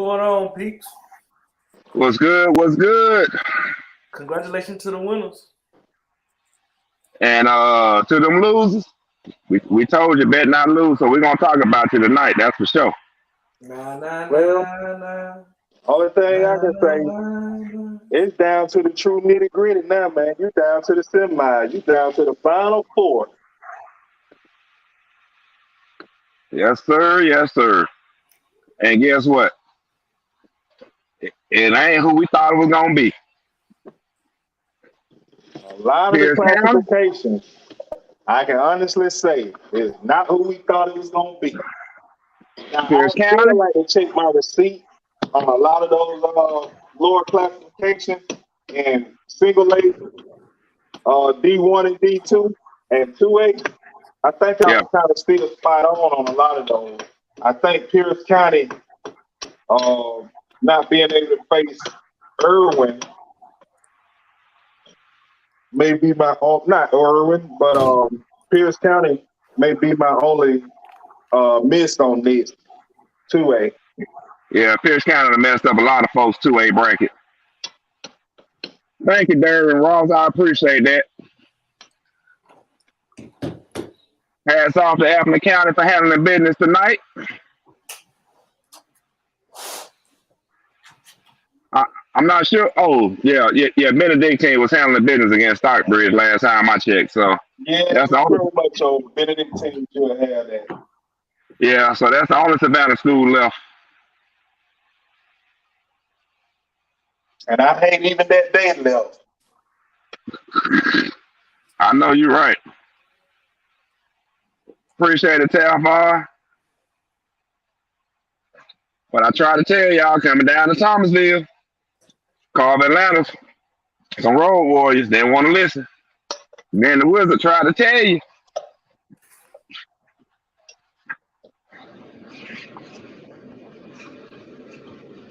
going on, peeps? What's good? What's good? Congratulations to the winners. And to them losers, we told you bet not lose, so we're gonna talk about you tonight. That's for sure. Well, only thing I can say, it's down to the true nitty gritty now, man. You down to the semi. You down to the final four. Yes, sir. Yes, sir. And guess what? It ain't who we thought it was gonna be. A lot of the Pierce County. classifications, I can honestly say, is not who we thought it was going to be. Now, Pierce I County. feel like to check my receipt on a lot of those lower classifications and single A, D1 and D2 and 2A. I think I'm kind of still spot on a lot of those. I think Pierce County not being able to face Irwin may be my not Irwin, but Pierce County may be my only miss on this 2A. Yeah, Pierce County messed up a lot of folks 2A bracket. Thank you, Darren Ross. I appreciate that. Hats off to FNL County for handling business tonight. I'm not sure. Oh, yeah. Benedictine was handling business against Stockbridge last time I checked. So yeah, that's the only. Much old Benedictine should have that. Yeah, so that's the only Savannah school left. And I hate even that they left. I know you're right. Appreciate it, Talfar. But I try to tell y'all coming down to Thomasville, Carver Atlanta, some road warriors, they didn't want to listen. Then the Wizard tried to tell you.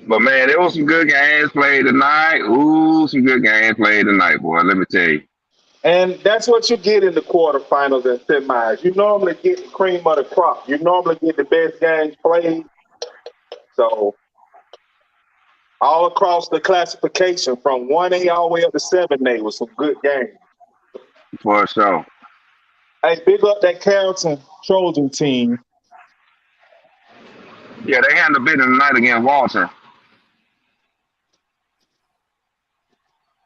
But man, there was some good games played tonight. Ooh, some good games played tonight, boy. Let me tell you. And that's what you get in the quarterfinals and semis. You normally get the cream of the crop. You normally get the best games played. So all across the classification from 1A all the way up to 7A was some good games. For sure. Hey, big up that Carrollton Trojan team. Yeah, they handled business tonight against Walton.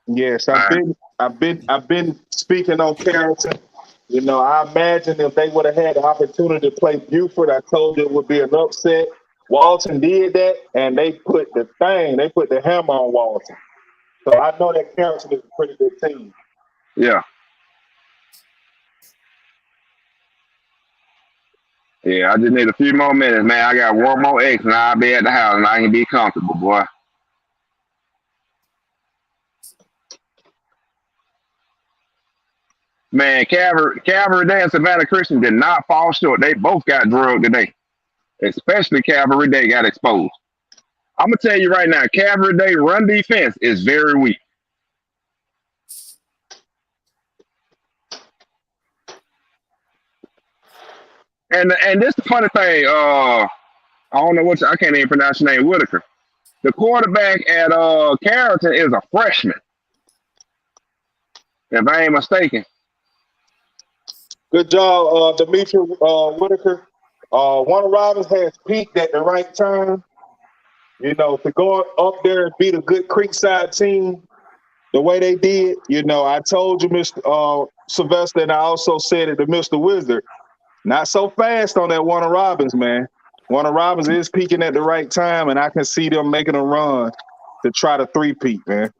Yes, I've been speaking on Carrollton. You know, I imagine if they would have had the opportunity to play Buford, I told you it would be an upset. Walton did that, and they put the hammer on Walton. So I know that Carrollton is a pretty good team. Yeah. Yeah, I just need a few more minutes, man. I got one more X, and I'll be at the house, and I can be comfortable, boy. Man, Calvary Day and Savannah Christian did not fall short. They both got drugged today. Especially Calvary Day got exposed. I'm going to tell you right now, Calvary Day run defense is very weak. And this the funny thing, I don't know I can't even pronounce your name, Whitaker. The quarterback at Carrollton is a freshman, if I ain't mistaken. Good job, Demetri Whitaker. Warner Robins has peaked at the right time. You know, to go up there and beat a good Creekside team the way they did, you know, I told you, Mr. Sylvester, and I also said it to Mr. Wizard, not so fast on that Warner Robins, man. Warner Robins is peaking at the right time, and I can see them making a run to try to three-peat, man.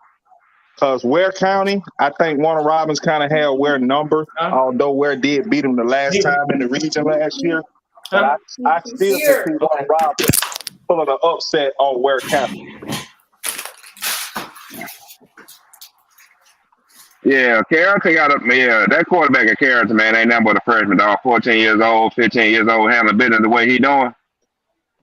Because Ware County, I think Warner Robins kind of had Ware number, although Ware did beat them the last time in the region last year. But I still can see Warner Robins pulling an upset on Ware County. Yeah, Carrollton that quarterback at Carrollton, man, ain't nothing but a freshman, dog. 14 years old, 15 years old, handling business the way he doing.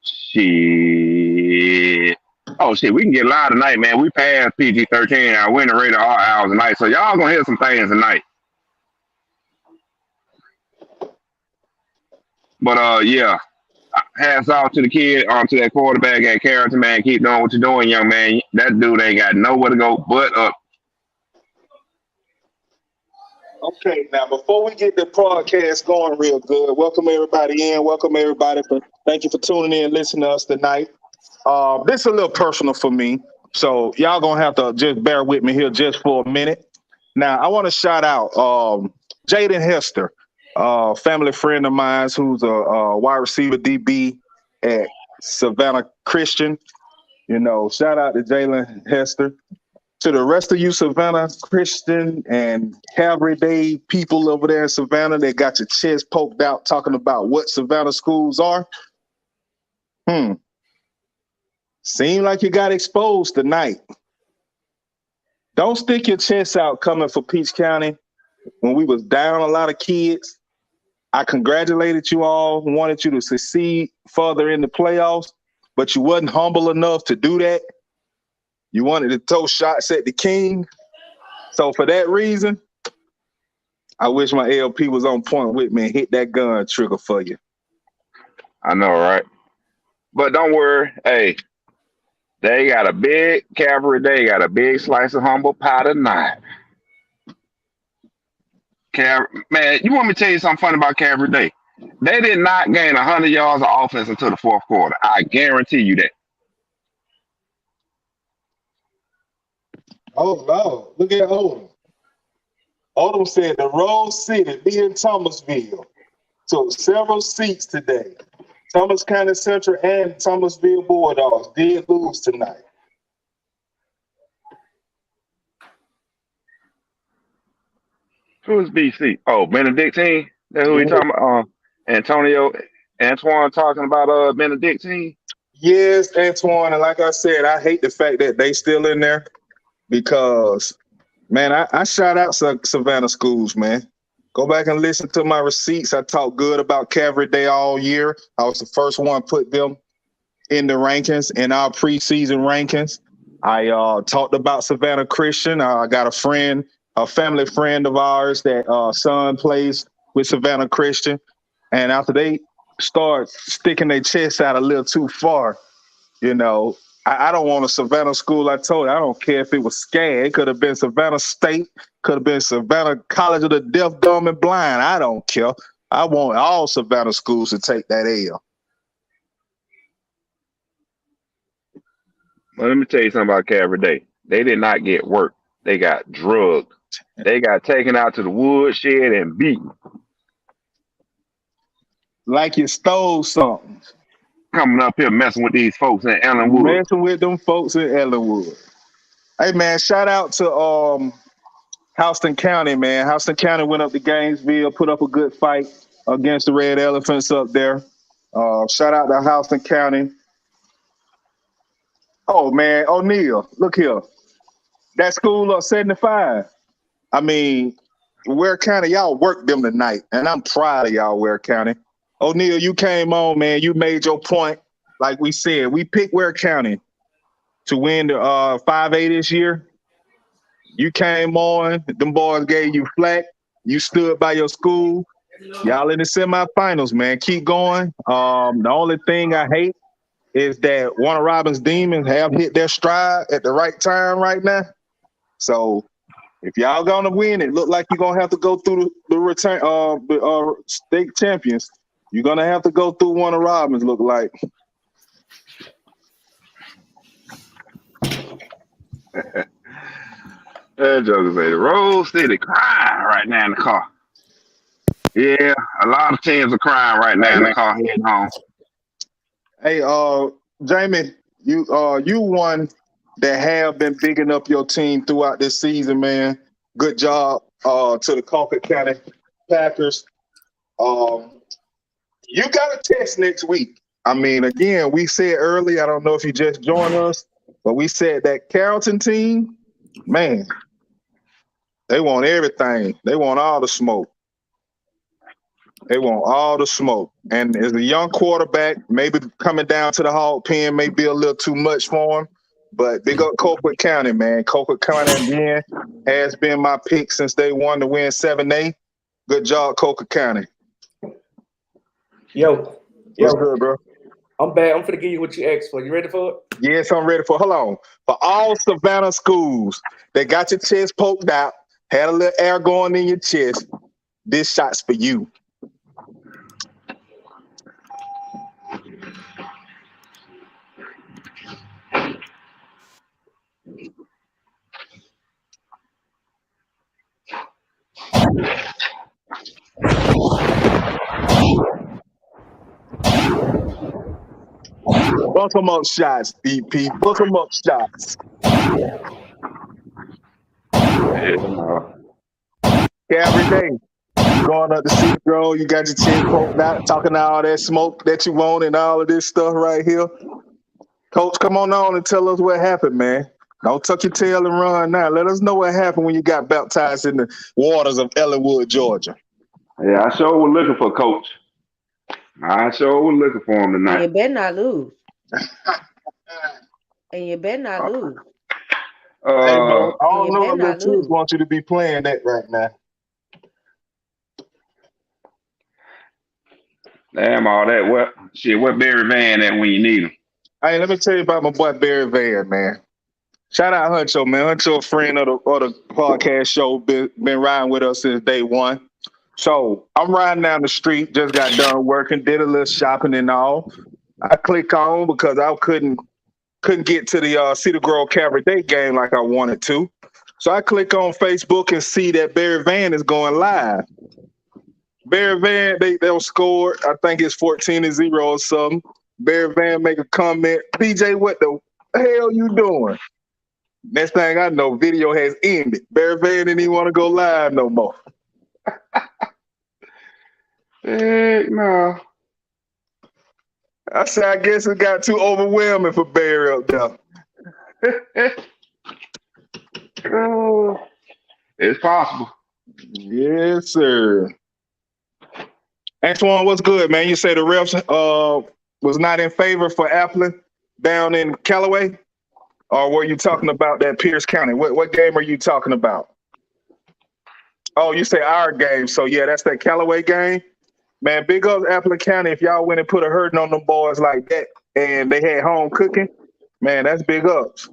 Shit. Oh, shit, we can get live tonight, man. We passed PG-13. Our winning rate of our hours tonight. So y'all going to hear some things tonight. But, yeah, hats off to the kid, to that quarterback at Carrollton, man. Keep doing what you're doing, young man. That dude ain't got nowhere to go but up. Okay, now before we get the podcast going real good, welcome everybody in. Welcome everybody. Thank you for tuning in, listening to us tonight. This is a little personal for me, so y'all gonna have to just bear with me here just for a minute. Now, I want to shout out Jaden Hester, family friend of mine who's a wide receiver DB at Savannah Christian. You know, shout out to Jalen Hester. To the rest of you Savannah Christian and Calvary Day people over there in Savannah that got your chest poked out talking about what Savannah schools are. Seemed like you got exposed tonight. Don't stick your chest out coming for Peach County when we was down a lot of kids. I congratulated you all, wanted you to succeed further in the playoffs, but you wasn't humble enough to do that. You wanted to throw shots at the king. So for that reason, I wish my LP was on point with me and hit that gun trigger for you. I know, right? But don't worry. Hey, they got a big Calvary. They got a big slice of humble pie tonight. Man, you want me to tell you something funny about Calvary Day? They did not gain 100 yards of offense until the fourth quarter. I guarantee you that. Oh, no. Look at Odom. Odom said the Rose City, be in Thomasville, took several seats today. Thomas County Central and Thomasville Bulldogs did lose tonight. Who's BC? Oh, Benedictine? That's who we talking about? Antoine talking about Benedictine? Yes, Antoine. And like I said, I hate the fact that they still in there because, man, I shout out Savannah schools, man. Go back and listen to my receipts. I talked good about Calvary Day all year. I was the first one to put them in the rankings, in our preseason rankings. I talked about Savannah Christian. I got a family friend of ours that son plays with Savannah Christian. And after they start sticking their chest out a little too far, you know, I don't want a Savannah school. I told you, I don't care if it was SCAD. It could have been Savannah State, could have been Savannah College of the Deaf, Dumb, and Blind. I don't care. I want all Savannah schools to take that L. Well, let me tell you something about Calvary Day. They did not get work. They got drugged. They got taken out to the woodshed and beaten. Like you stole something. Coming up here messing with these folks in Ellenwood. Messing with them folks in Ellenwood. Hey, man, shout out to Houston County, man. Houston County went up to Gainesville, put up a good fight against the Red Elephants up there. Shout out to Houston County. Oh, man, O'Neal, look here. That school up 75. I mean, Ware County, y'all worked them tonight, and I'm proud of y'all, Ware County. O'Neal, you came on, man. You made your point. Like we said, we picked Ware County to win the 5A this year. You came on. Them boys gave you flack. You stood by your school. Y'all in the semifinals, man. Keep going. The only thing I hate is that Warner Robins Demons have hit their stride at the right time right now. So if y'all gonna win, it look like you're gonna have to go through the return state champions. You're gonna have to go through Warner Robins, look like. That joker say the Rose City crying right now in the car. Yeah, a lot of teams are crying right now in the car heading home. Hey, Jamie, you one that have been bigging up your team throughout this season, man. Good job to the Colquitt County Packers. You got a test next week. I mean, again, we said early, I don't know if you just joined us, but we said that Carrollton team, man, they want everything. They want all the smoke. They want all the smoke. And as a young quarterback, maybe coming down to the hog pen may be a little too much for him. But big up Colquitt County, man. Colquitt County, again, has been my pick since they won to win 7A. Good job, Colquitt County. Yo. What's good, bro? I'm bad. I'm finna give you what you asked for. You ready for it? Yes, I'm ready for. Hold on. For all Savannah schools that got your chest poked out, had a little air going in your chest, this shot's for you. Bust them up shots, BP. Bust them up shots. Every day. Going up to see the girl, you got your chin poked out, talking all that smoke that you want and all of this stuff right here. Coach, come on and tell us what happened, man. Don't tuck your tail and run now. Let us know what happened when you got baptized in the waters of Ellenwood, Georgia. Yeah, I sure was looking for Coach. I sure was looking for him tonight. And you better not lose. Hey, man, I don't You know better if not the Chiefs lose. want you to be playing that right now. Damn, all that. What Barry Van at when you need him? Hey, let me tell you about my boy Barry Van, man. Shout out Huncho, man. Huncho, a friend of the podcast show, been riding with us since day one. So I'm riding down the street, just got done working, did a little shopping and all. I click on because I couldn't get to the Cedar Grove Cabaret game like I wanted to. So I click on Facebook and see that Barry Van is going live. Barry Van, they'll score. I think it's 14-0 or something. Barry Van make a comment. PJ, what the hell you doing? Next thing I know, video has ended. Barry Van didn't even want to go live no more. Heck no. I said, I guess it got too overwhelming for Barry up there. It's possible. Yes, sir. Antoine, what's good, man? You say the refs was not in favor for Appling down in Callaway? Or were you talking about that Pierce County? What game are you talking about? Oh, you say our game. So, yeah, that's that Callaway game. Man, big ups Appling County. If y'all went and put a hurting on them boys like that and they had home cooking, man, that's big ups.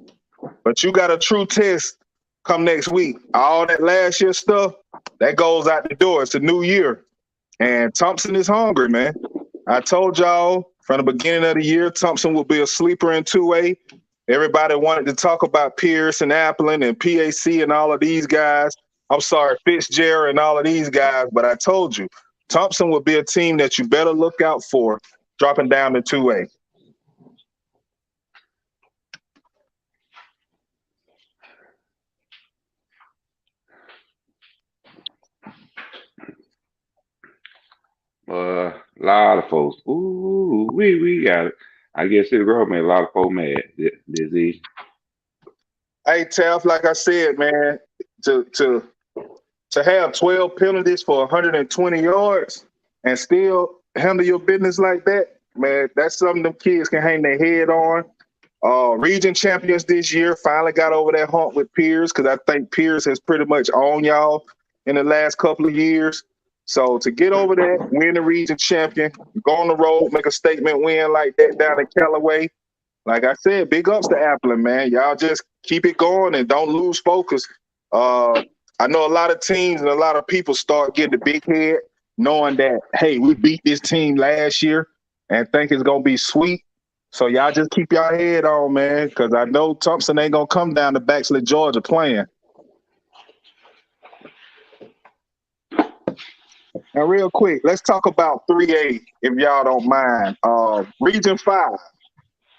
But you got a true test come next week. All that last year stuff, that goes out the door. It's a new year. And Thompson is hungry, man. I told y'all from the beginning of the year, Thompson will be a sleeper in 2A. Everybody wanted to talk about Pierce and Appling and PAC and all of these guys. I'm sorry, Fitzgerald and all of these guys, but I told you, Thompson will be a team that you better look out for dropping down to 2A. A lot of folks. Ooh, we got it. I guess City Grove made a lot of folks mad this evening. Hey, Taff, like I said, man, to have 12 penalties for 120 yards and still handle your business like that, man, that's something them kids can hang their head on. Region champions this year finally got over that hump with Pierce because I think Pierce has pretty much owned y'all in the last couple of years. So to get over that, win the region champion, go on the road, make a statement win like that down in Callaway. Like I said, big ups to Appling, man. Y'all just keep it going and don't lose focus. I know a lot of teams and a lot of people start getting the big head knowing that, hey, we beat this team last year and think it's going to be sweet. So y'all just keep your head on, man, because I know Thompson ain't going to come down to Baxley, Georgia playing. Now, real quick, let's talk about 3A, if y'all don't mind. Region 5.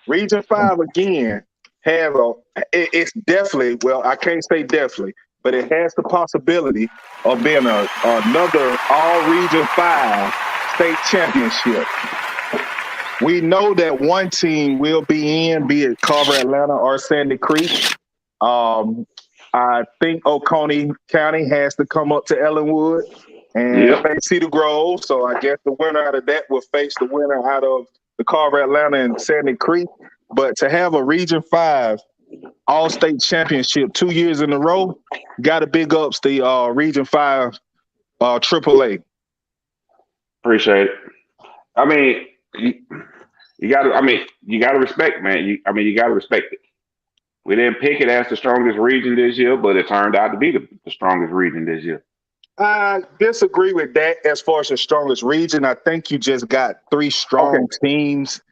Region 5, again, it's definitely, well, I can't say definitely, but it has the possibility of being another all-Region 5 state championship. We know that one team will be in, be it Carver, Atlanta, or Sandy Creek. I think Oconee County has to come up to Ellenwood and face Cedar Grove. So I guess the winner out of that will face the winner out of the Carver, Atlanta, and Sandy Creek. But to have a Region 5 All-State Championship 2 years in a row, got to big ups the Region 5 AAA. Appreciate it. I mean, You got to. I mean, you got to respect, man. You got to respect it. We didn't pick it as the strongest region this year, but it turned out to be the strongest region this year. I disagree with that as far as the strongest region. I think you just got three Okay. strong teams,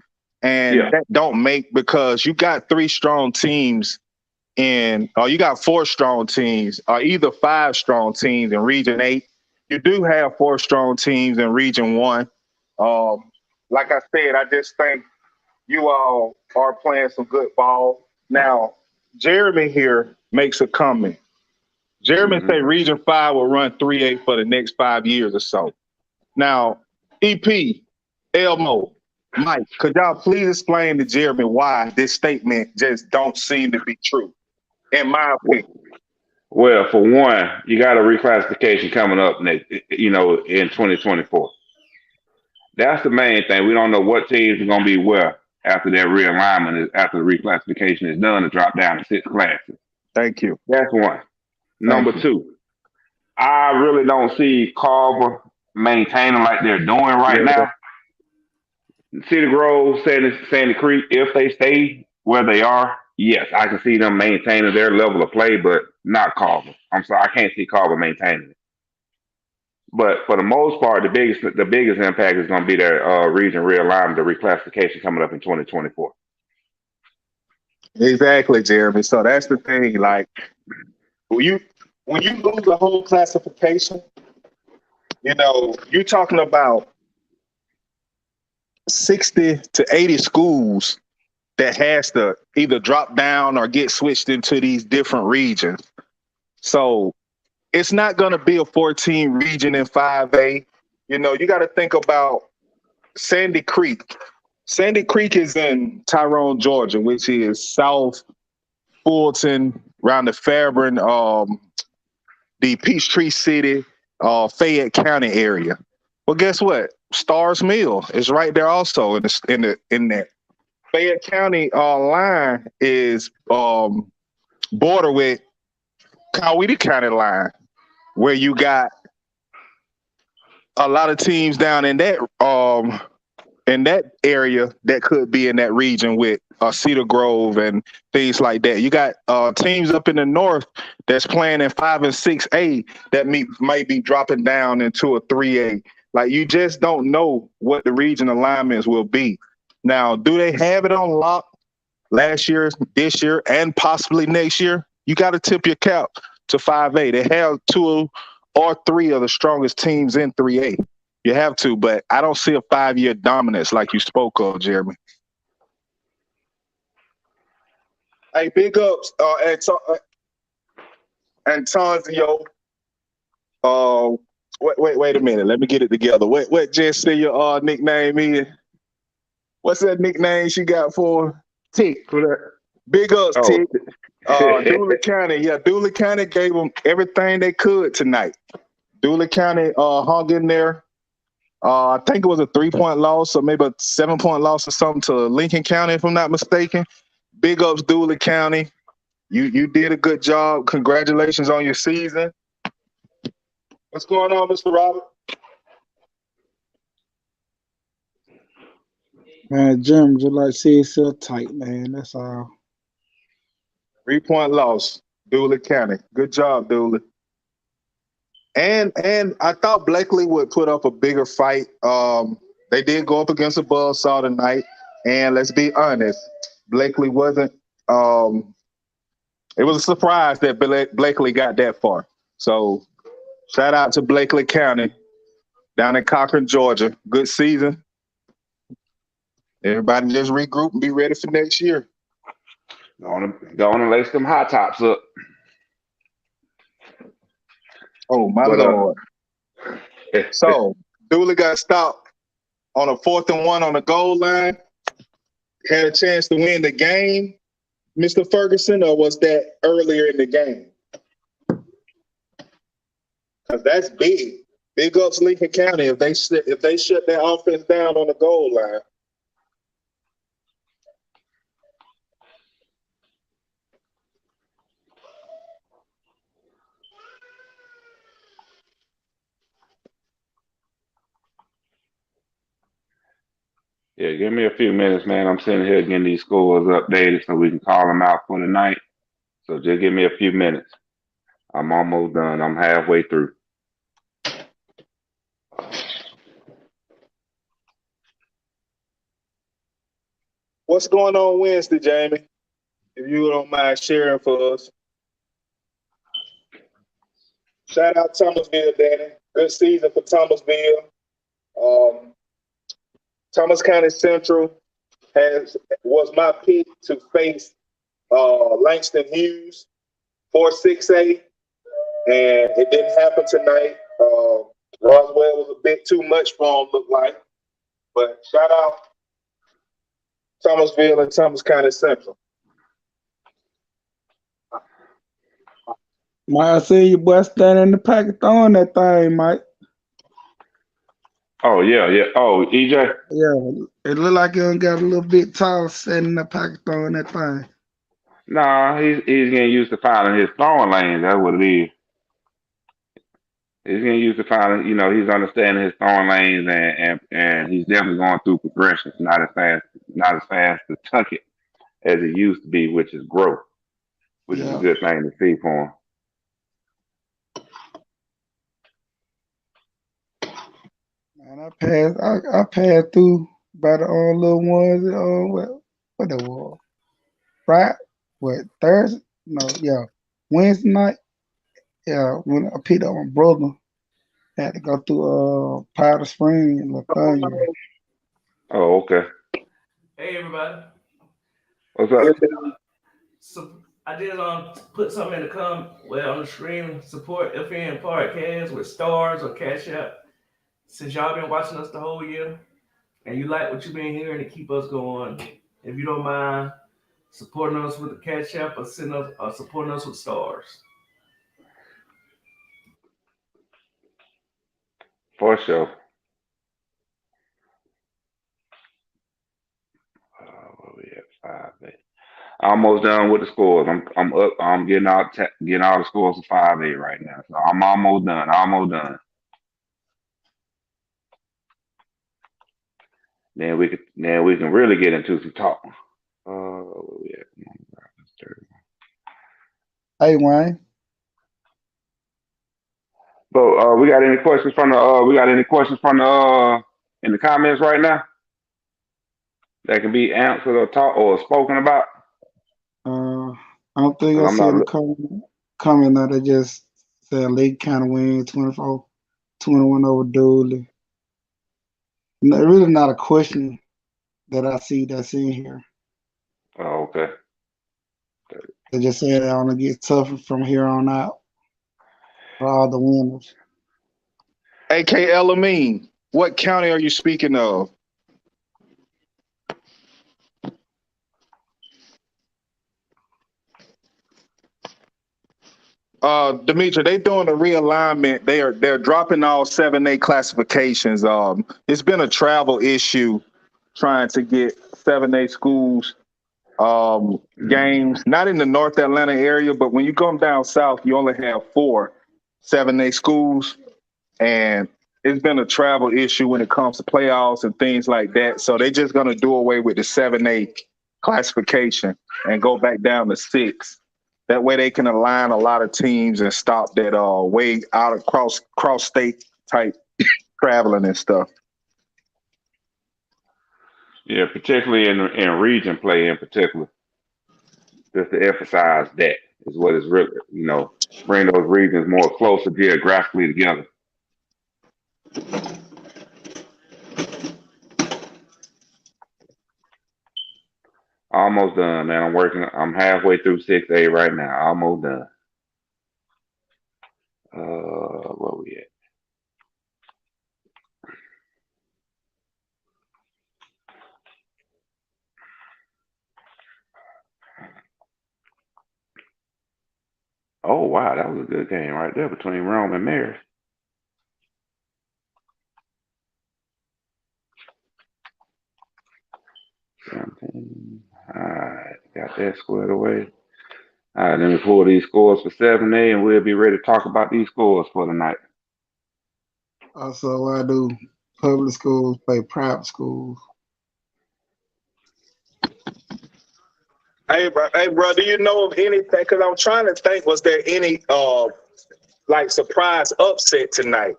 and Yeah. that don't make because you got three strong teams or you got four strong teams, or either five strong teams in Region 8. You do have four strong teams in Region 1. Like I said, I just think you all are playing some good ball. Now, Jeremy here makes a comment. Jeremy Hmm. say Region 5 will run 3-8 for the next 5 years or so. Now, EP, Elmo, Mike, could y'all please explain to Jeremy why this statement just don't seem to be true, in my opinion? Well, for one, you got a reclassification coming up next, in 2024. That's the main thing. We don't know what teams are going to be where after that realignment, after the reclassification is done to drop down to 6 classes. Thank you. That's one. Thank Number you. two, I really don't see Carver maintaining like they're doing right Yeah. now. Cedar Grove, Sandy Creek, if they stay where they are, yes, I can see them maintaining their level of play, but not Carver. I'm sorry, I can't see Carver maintaining it. But for the most part, the biggest impact is going to be their region realignment, the reclassification coming up in 2024. Exactly, Jeremy. So that's the thing. Like when you lose the whole classification, you're talking about 60 to 80 schools that has to either drop down or get switched into these different regions. So it's not going to be a 14 region in 5A. You got to think about Sandy Creek. Sandy Creek is in Tyrone, Georgia, which is South Fulton, around the Fairburn, the Peachtree City, Fayette County area. Well, guess what? Stars Mill is right there also in that Fayette County line is border with Coweta County line, where you got a lot of teams down in that area that could be in that region with Cedar Grove and things like that. You got teams up in the north that's playing in 5 and 6A that might be dropping down into a 3A. Like, you just don't know what the region alignments will be. Now, do they have it on lock last year, this year, and possibly next year? You got to tip your cap to 5A. They have 2 or 3 of the strongest teams in 3A. You have to, but I don't see a 5-year dominance like you spoke of, Jeremy. Hey, big ups, Antonio. Wait a minute. Let me get it together. What Jess your nickname is? What's that nickname she got for Tick? Big ups, Oh. Tick. Dooley County. Yeah, Dooley County gave them everything they could tonight. Dooley County hung in there. I think it was a 3-point loss or maybe a 7-point loss or something to Lincoln County, if I'm not mistaken. Big ups, Dooley County. You did a good job. Congratulations on your season. What's going on, Mr. Robert? Man, Jim, just like see yourself tight, man. That's all. 3-point loss, Dooley County. Good job, Dooley. And I thought Blakely would put up a bigger fight. They did go up against a buzzsaw tonight, and let's be honest, Blakely wasn't. It was a surprise that Blakely got that far. So, shout out to Blakely County down in Cochran, Georgia. Good season. Everybody just regroup and be ready for next year. Go on and lace them high tops up. Oh, my Lord. So, Dooley got stopped on a 4th and 1 on the goal line. Had a chance to win the game, Mr. Ferguson, or was that earlier in the game? Because that's big. Big ups Lincoln County if they shut their offense down on the goal line. Yeah, give me a few minutes, man. I'm sitting here getting these scores updated so we can call them out for the night. So just give me a few minutes. I'm almost done. I'm halfway through. What's going on Wednesday, Jamie? If you don't mind sharing for us. Shout out Thomasville, Danny. Good season for Thomasville. Thomas County Central was my pick to face Langston Hughes 4-6-8, and it didn't happen tonight. Roswell was a bit too much for him, looked like. But shout out Thomasville and Thomas County Central. Mike, I see you boy standing in the packet throwing that thing, Mike. Oh, yeah. Oh, EJ? Yeah, it looked like you got a little bit tall standing in the packet throwing that thing. Nah, he's getting used to finding his throwing lanes. That's what it is. He's getting used to finding, he's understanding his throwing lanes and he's definitely going through progressions, not as fast to tuck it as it used to be, which is growth, which is a good thing to see for him. Man, I passed through by the little ones. What that was? Right? What Thursday? No, yeah, Wednesday night. Yeah, when I picked up my brother, I had to go through Powder Spring and Latonia. Oh, okay. Hey, everybody. What's up? So I did put something in the on the screen. Support FNL Podcast with stars or Cash App. Since y'all been watching us the whole year, and you like what you've been hearing to keep us going, if you don't mind supporting us with the Cash App or supporting us with stars. For sure. Where we at? 5-8. Almost done with the scores. I'm up. I'm getting all the scores to 5-8 right now. So I'm almost done. Then we can really get into some talk. Where we at? Hey, Wayne. But we got any questions from the in the comments right now that can be answered or taught or spoken about? I don't think I see the comment that they just said Lake County win 24-21 over Dooley. No, really not a question that I see that's in here. Oh, okay. They just said they're gonna get tougher from here on out for all the winners. AK Elamine, what county are you speaking of? Demetri, they doing a realignment. They're dropping all 7A classifications. It's been a travel issue trying to get 7A schools games, not in the North Atlanta area, but when you come down south, you only have 4 7A schools, and it's been a travel issue when it comes to playoffs and things like that. So they're just going to do away with the 7A classification and go back down to 6. That way they can align a lot of teams and stop that way out of cross state type traveling and stuff. Yeah, particularly in region play in particular. Just to emphasize that is what is really, bring those regions more closer geographically together. Almost done, man. I'm halfway through 6A right now. Almost done. Where we at? Oh, wow. That was a good game right there between Rome and Marist. All right. Got that squared away. All right. Let me pull these scores for 7A and we'll be ready to talk about these scores for tonight. Also, I do public schools play private schools. Hey, bro, do you know of anything? Because I'm trying to think, was there any like surprise upset tonight?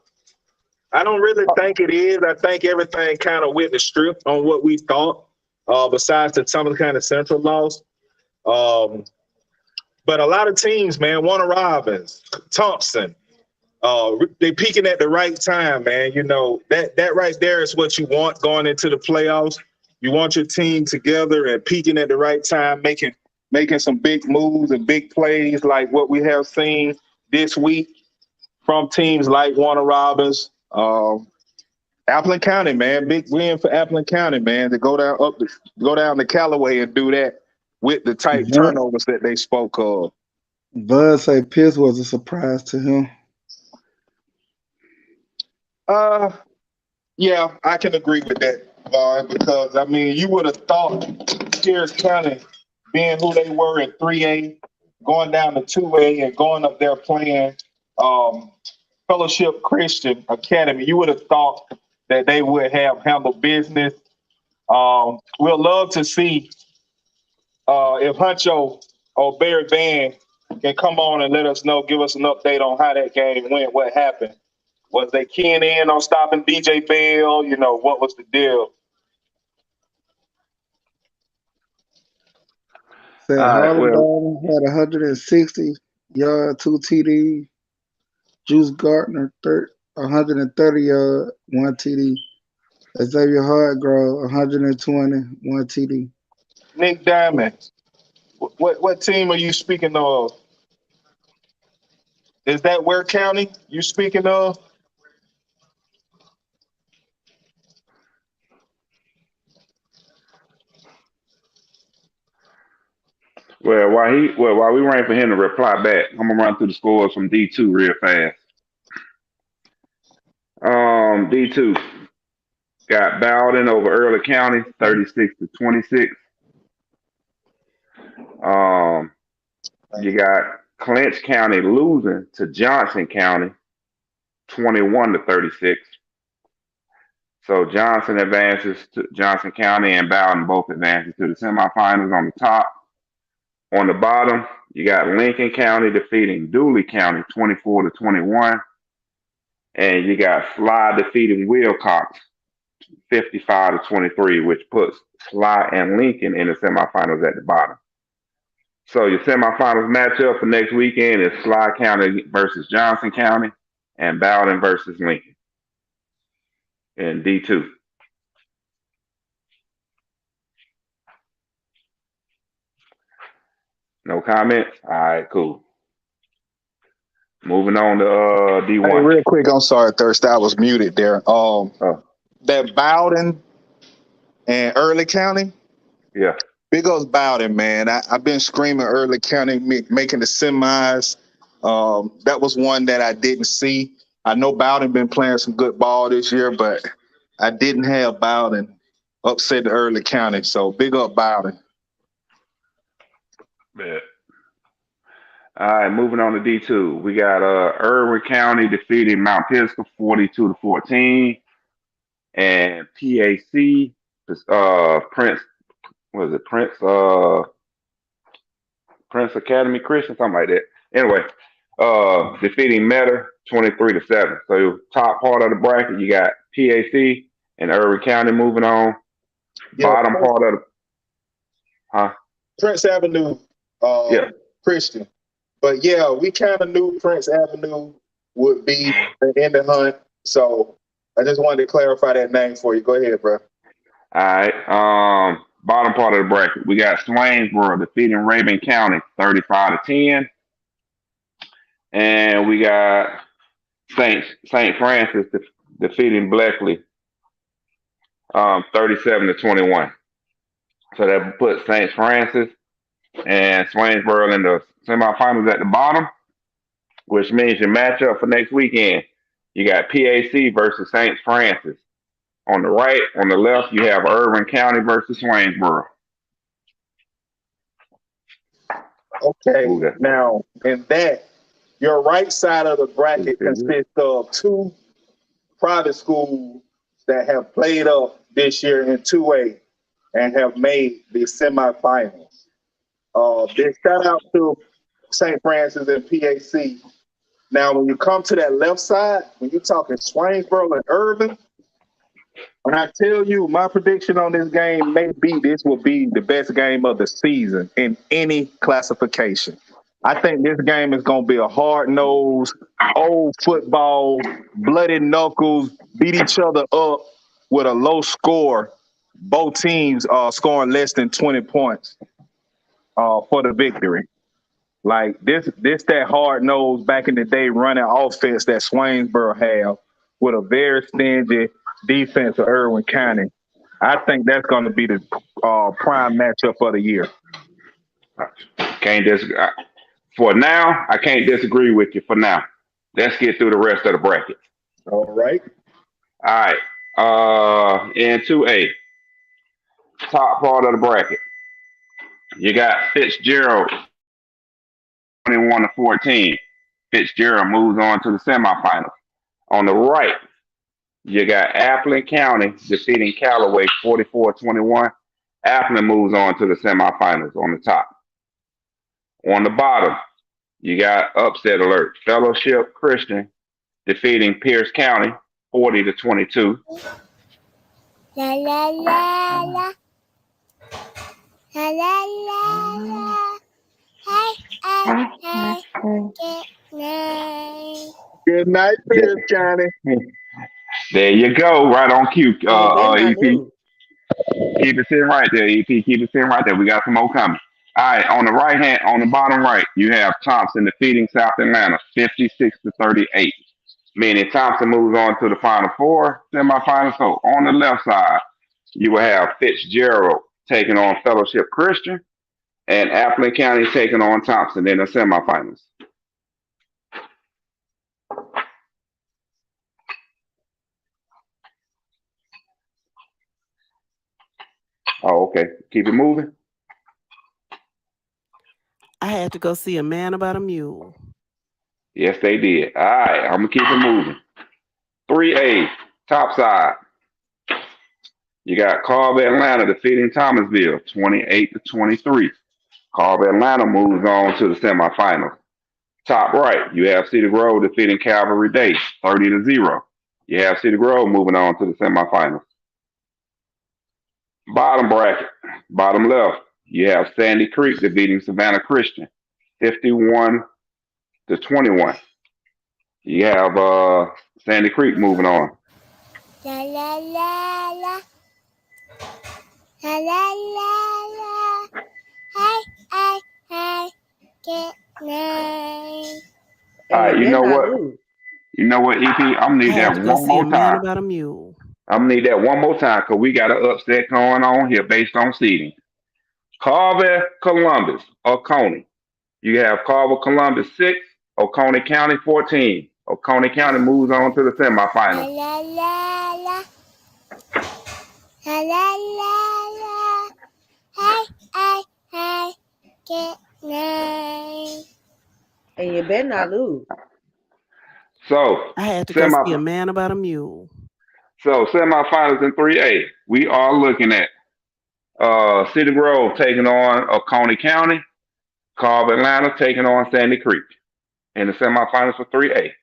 I don't really think it is. I think everything kind of went the strip on what we thought. Besides the some of the kind of central loss. Um, but a lot of teams, man, Warner Robins, Thompson, they peaking at the right time, man. You know, that right there is what you want going into the playoffs. You want your team together and peaking at the right time, making some big moves and big plays like what we have seen this week from teams like Warner Robins. Appleton County, man, big win for Appleton County, man, to go down to Callaway and do that with the tight Bud, turnovers that they spoke of. Bud say Pierce was a surprise to him. Uh, yeah, I can agree with that, because I mean, you would have thought Pierce County, being who they were in 3A, going down to 2A and going up there playing um, Fellowship Christian Academy, you would have thought that they would have handled business. We'll love to see if Huncho or Barry Van can come on and let us know, give us an update on how that game went, what happened. Was they keying in on stopping DJ Bell? You know, what was the deal? Said All right. Harlan Well, Darden had 160 yard, 2 TD. Juice Gardner 130 yard, 1 TD. Xavier Hartgrove 120, 1 TD. Nick Diamond, what team are you speaking of? Is that Ware County you speaking of? while we waiting for him to reply back, I'm gonna run through the scores from D2 real fast. D2 got Bowden over Early County, 36-26. Um, you got Clinch County losing to Johnson County, 21-36. So Johnson advances to Johnson County and Bowden both advances to the semifinals on the top. On the bottom, you got Lincoln County defeating Dooley County 24-21. And you got Sly defeating Wilcox 55-23, which puts Sly and Lincoln in the semifinals at the bottom. So your semifinals matchup for next weekend is Sly County versus Johnson County and Bowden versus Lincoln in D2. No comments? All right, cool. Moving on to Hey, D1. real quick, I'm sorry, Thirst, I was muted there. That Bowden and Early County, Yeah. big ups Bowden, man. I've been screaming Early County making the semis. That was one that I didn't see. I know Bowden been playing some good ball this year, but I didn't have Bowden upset the Early County. So big up Bowden. Bet. All right, moving on to D2. We got Irwin County defeating Mount Pisgah 42-14. And PAC, Prince, was it Prince Academy Christian, something like that. Anyway, defeating Meta 23-7. So top part of the bracket, you got PAC and Irwin County moving on. Yeah, Bottom part of the Prince Avenue, yeah. Christian. But yeah, we kind of knew Prince Avenue would be in the hunt. So I just wanted to clarify that name for you. Go ahead, bro. All right. Bottom part of the bracket, we got Swainsboro defeating Rabin County 35-10. And we got St. Francis defeating Bleckley 37-21. So that puts St. Francis and Swainsboro in the semifinals at the bottom, which means your matchup for next weekend, you got PAC versus St. Francis. On the right, on the left, you have Irwin County versus Swainsboro. Okay. Now, in that, your right side of the bracket consists of two private schools that have played up this year in 2A and have made the semifinals. Big shout out to St. Francis and PAC. Now, when you come to that left side, when you're talking Swainsboro and Irving, when I tell you my prediction on this game may be this will be the best game of the season in any classification. I think this game is going to be a hard-nosed, old football, bloody knuckles, beat each other up with a low score. Both teams are scoring less than 20 points for the victory. Like this that hard-nosed back in the day running offense that Swainsboro have with a very stingy defense of Irwin County. I think that's going to be the prime matchup of the year. Can't disagree. For now, I can't disagree with you. For now, let's get through the rest of the bracket. All right. All right. In 2A, top part of the bracket, you got Fitzgerald, 21-14. Fitzgerald moves on to the semifinals. On the right, you got Appling County defeating Callaway 44-21. Appling moves on to the semifinals on the top. On the bottom, you got upset alert. Fellowship Christian defeating Pierce County 40-22. La la la la. La la la la. Hey, hey, hey. Good night. Good night, Pierce County. There you go, right on cue. EP, Ooh. keep it sitting right there. EP, keep it sitting right there. We got some more coming. All right, on the bottom right, you have Thompson defeating South Atlanta 56-38. Meaning Thompson moves on to the Final Four semifinals. So on the left side, you will have Fitzgerald taking on Fellowship Christian and Appling County taking on Thompson in the semifinals. Oh, okay. Keep it moving. I had to go see a man about a mule. Yes, they did. All right, I'm gonna keep it moving. 3A, top side. You got Carver Atlanta defeating Thomasville 28-23. Carver Atlanta moves on to the semifinals. Top right, you have Cedar Grove defeating Calvary Day 30-0. You have Cedar Grove moving on to the semifinals. Bottom bracket, bottom left, you have Sandy Creek defeating Savannah Christian 51-21. You have Sandy Creek moving on. La la la la. La la la la. Hey, hey, hey. Good night. All right, And you they're know not what? lose. You know what, EP? I'm gonna I need had that to go one see a more man time. about a mule. I'm gonna need that one more time because we got an upset going on here based on seeding. Carver, Columbus, Oconee. You have Carver, Columbus 6, Oconee County 14. Oconee County moves on to the La semifinals. la la la. La la la la. Hey, hey, hey. Good night. And you better not lose. So I had to go see a semi man about a mule. semifinals in 3A. We are looking at Cedar Grove taking on Oconee County, Carver Atlanta taking on Sandy Creek in the semifinals for 3A.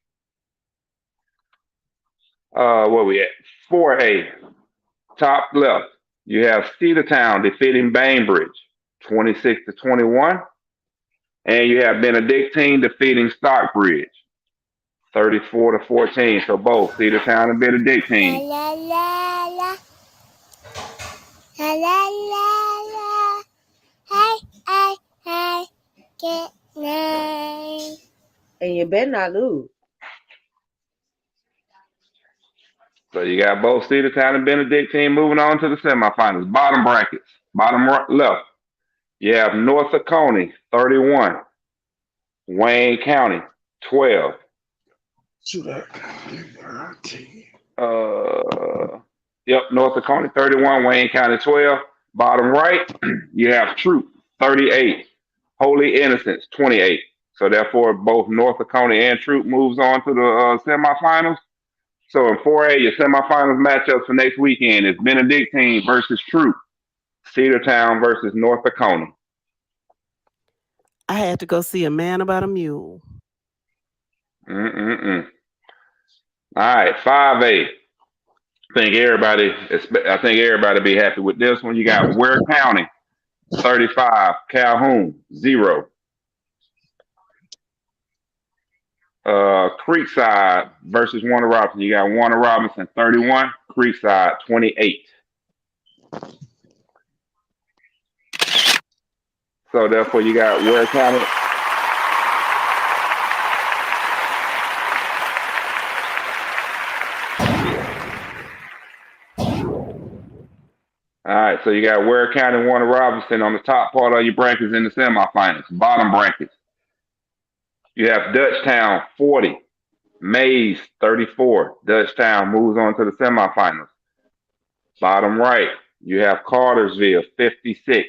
Where we at? 4A. Top left, you have Cedartown defeating Bainbridge 26-21. And you have Benedictine defeating Stockbridge 34-14. So both Cedartown and La Benedictine. la la la. La la la la. Hey, hey, hey. Good night. And you better not lose. So you got both Cedartown and Benedictine moving on to the semifinals. Bottom brackets, bottom left. You have North Oconee 31, Wayne County 12. Shoot up. North Oconee 31, Wayne County 12. Bottom right, you have Troop 38, Holy Innocents 28. So therefore, both North Oconee and Troop moves on to the semifinals. So in 4A, your semifinals matchups for next weekend is Benedictine versus Troop, Cedartown versus North Oconee. I had to go see A Man About a Mule. Mm-mm-mm. All right, 5A. I think everybody be happy with this one. You got Ware County, 35, Calhoun, 0. Creekside versus Warner Robinson. You got Warner Robinson, 31, Creekside, 28. So therefore you got Ware County. All right, so you got Ware County, Warner Robinson on the top part of your brackets in the semifinals. Bottom brackets, you have Dutchtown, 40, Mays, 34. Dutchtown moves on to the semifinals. Bottom right, you have Cartersville, 56.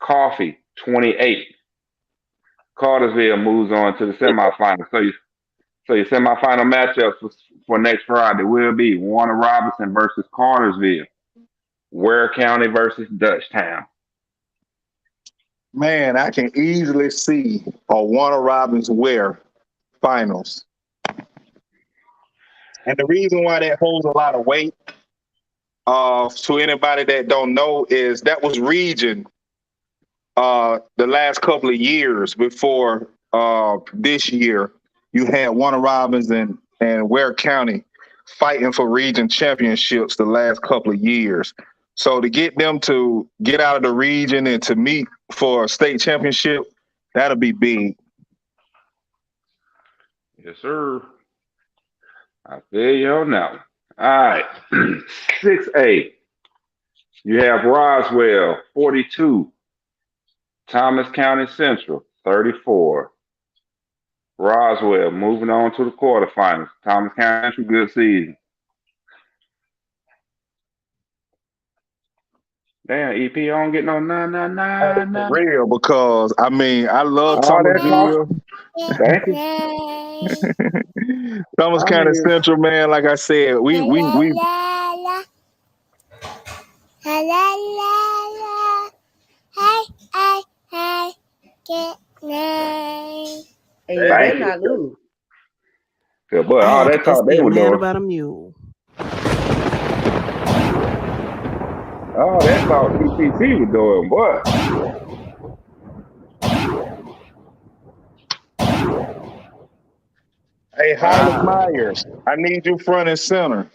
Coffee, 28. Cartersville moves on to the semifinals. So your semifinal matchups for next Friday will be Warner Robinson versus Cartersville. Ware County versus Dutchtown. Man, I can easily see a Warner Robins Ware finals. And the reason why that holds a lot of weight to anybody that don't know is that was region the last couple of years before this year. You had Warner Robins and Ware County fighting for region championships the last couple of years. So to get them to get out of the region and to meet for a state championship, that'll be big. Yes, sir. I feel you on that one. All right. 6A. You have Roswell, 42. Thomas County Central, 34. Roswell moving on to the quarterfinals. Thomas County Central, good season. Damn, EP, I don't get no 999. Real, because I mean, I love Thomasville. Thank you. Thomas County Central, man. Like I said, we. Hey, good night. And you better not lose. Good boy. I All had to that go talk they see A were Man doing. About a Mule. Oh, that's all TCT was doing, boy. Hey, Hollis Myers, I need you front and center.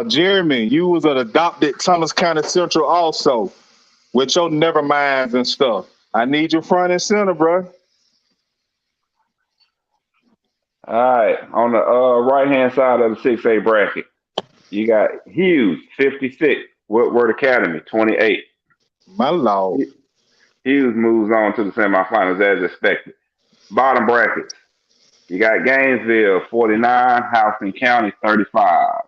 Jeremy, you was an adopted Thomas County Central also, with your never minds and stuff. I need you front and center, bro. All right, on the right-hand side of the 6A bracket, you got Hughes, 56, Woodward Academy, 28. My Lord. Hughes moves on to the semifinals as expected. Bottom brackets, you got Gainesville, 49, Houston County, 35.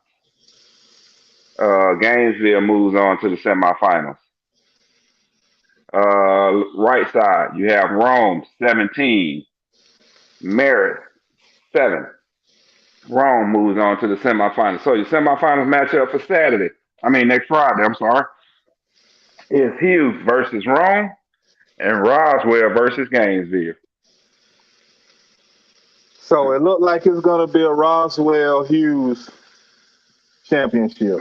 Gainesville moves on to the semifinals. Right side, you have Rome, 17. Merritt, 7. Rome moves on to the semifinals. So your semifinals matchup for next Friday, is Hughes versus Rome and Roswell versus Gainesville. So it looked like it's going to be a Roswell Hughes championship.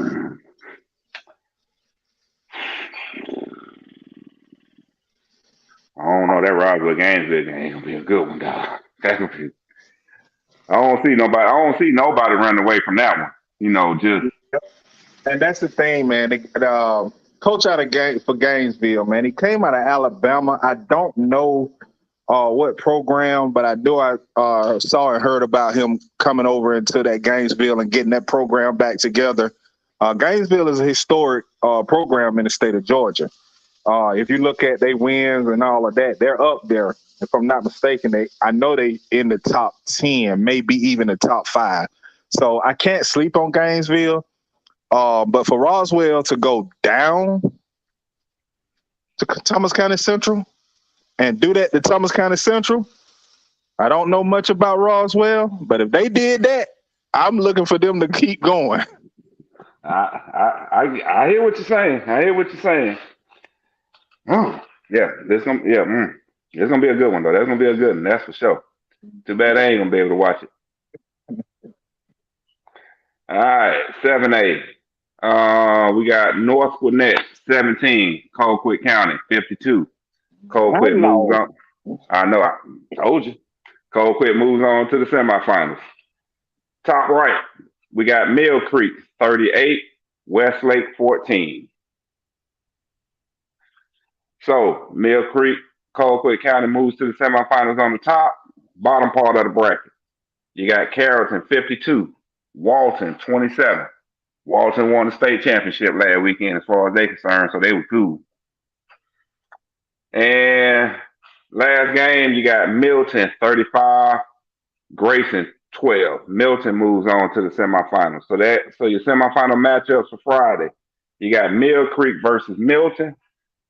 I don't know, that Roswell Gainesville game ain't gonna be a good one, dog. That's gonna be. I don't see nobody running away from that one. And that's the thing, man. The coach out of for Gainesville, man, he came out of Alabama. I don't know what program, but I know I saw and heard about him coming over into that Gainesville and getting that program back together. Gainesville is a historic program in the state of Georgia. If you look at their wins and all of that, they're up there. If I'm not mistaken, I know they in the top 10, maybe even the top 5. So I can't sleep on Gainesville. But for Roswell to go down to Thomas County Central and do that to Thomas County Central, I don't know much about Roswell, but if they did that, I'm looking for them to keep going. I hear what you're saying. Oh, yeah. It's gonna be a good one though. That's gonna be a good one. That's for sure. Too bad I ain't gonna be able to watch it. All right, 7A. We got North Gwinnett 17, Colquitt County 52. Colquitt moves on. I know. I told you. Colquitt moves on to the semifinals. Top right, we got Mill Creek 38, Westlake 14. So Mill Creek, Colquitt County moves to the semifinals on the top. Bottom part of the bracket, you got Carrollton 52, Walton 27. Walton won the state championship last weekend as far as they concerned, so they were cool. And last game, you got Milton 35, Grayson 12. Milton moves on to the semifinals. So your semifinal matchups for Friday, you got Mill Creek versus Milton,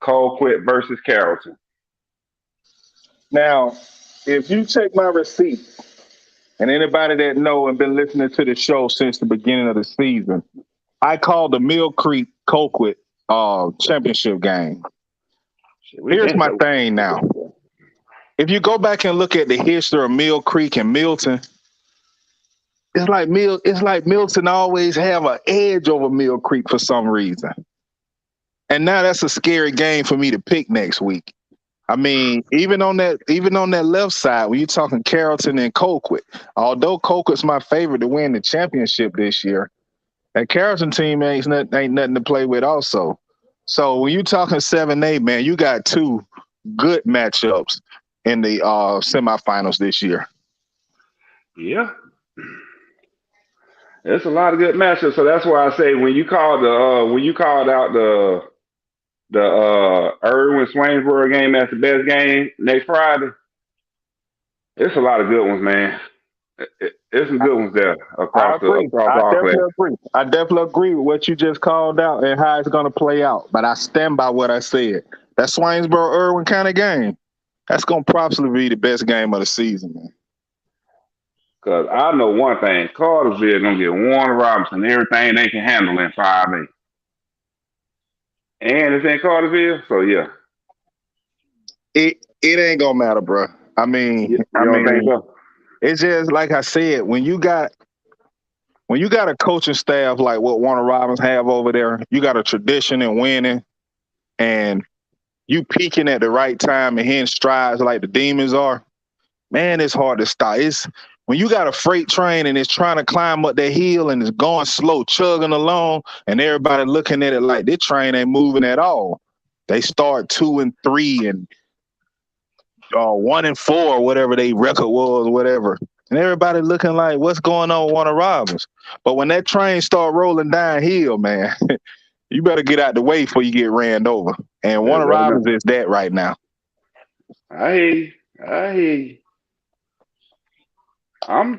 Colquitt versus Carrollton. Now, if you check my receipt, and anybody that know and been listening to the show since the beginning of the season, I called the Mill Creek Colquitt championship game. Here's my thing now. If you go back and look at the history of Mill Creek and Milton, it's like Milton always have an edge over Mill Creek for some reason. And now that's a scary game for me to pick next week. I mean, even on that left side, when you're talking Carrollton and Colquitt, although Colquitt's my favorite to win the championship this year, that Carrollton team ain't nothing to play with also. So when you're talking 7A, man, you got two good matchups in the semifinals this year. Yeah. It's a lot of good matchups. So that's why I say when you called out the Irwin Swainsboro game as the best game next Friday, it's a lot of good ones, man. There's some good ones there across all classes. I definitely agree with what you just called out and how it's going to play out. But I stand by what I said. That Swainsboro Irwin kind of game, that's going to probably be the best game of the season, man. Because I know one thing, Cartersville going to get Warner Robinson everything they can handle in 5A. And it's in Cartersville, so yeah. It ain't going to matter, bro. I mean, it's just like I said, when you got a coaching staff like what Warner Robinson have over there, you got a tradition in winning, and you peaking at the right time and hitting strides like the Demons are, man, it's hard to stop. It's when you got a freight train and it's trying to climb up that hill and it's going slow, chugging along, and everybody looking at it like this train ain't moving at all. They start 2 and 3 and 1 and 4, whatever they record was, whatever. And everybody looking like, what's going on with Warner Robinson? But when that train start rolling downhill, man, you better get out the way before you get ran over. And Warner Robinson is that right now. I hear you. I'm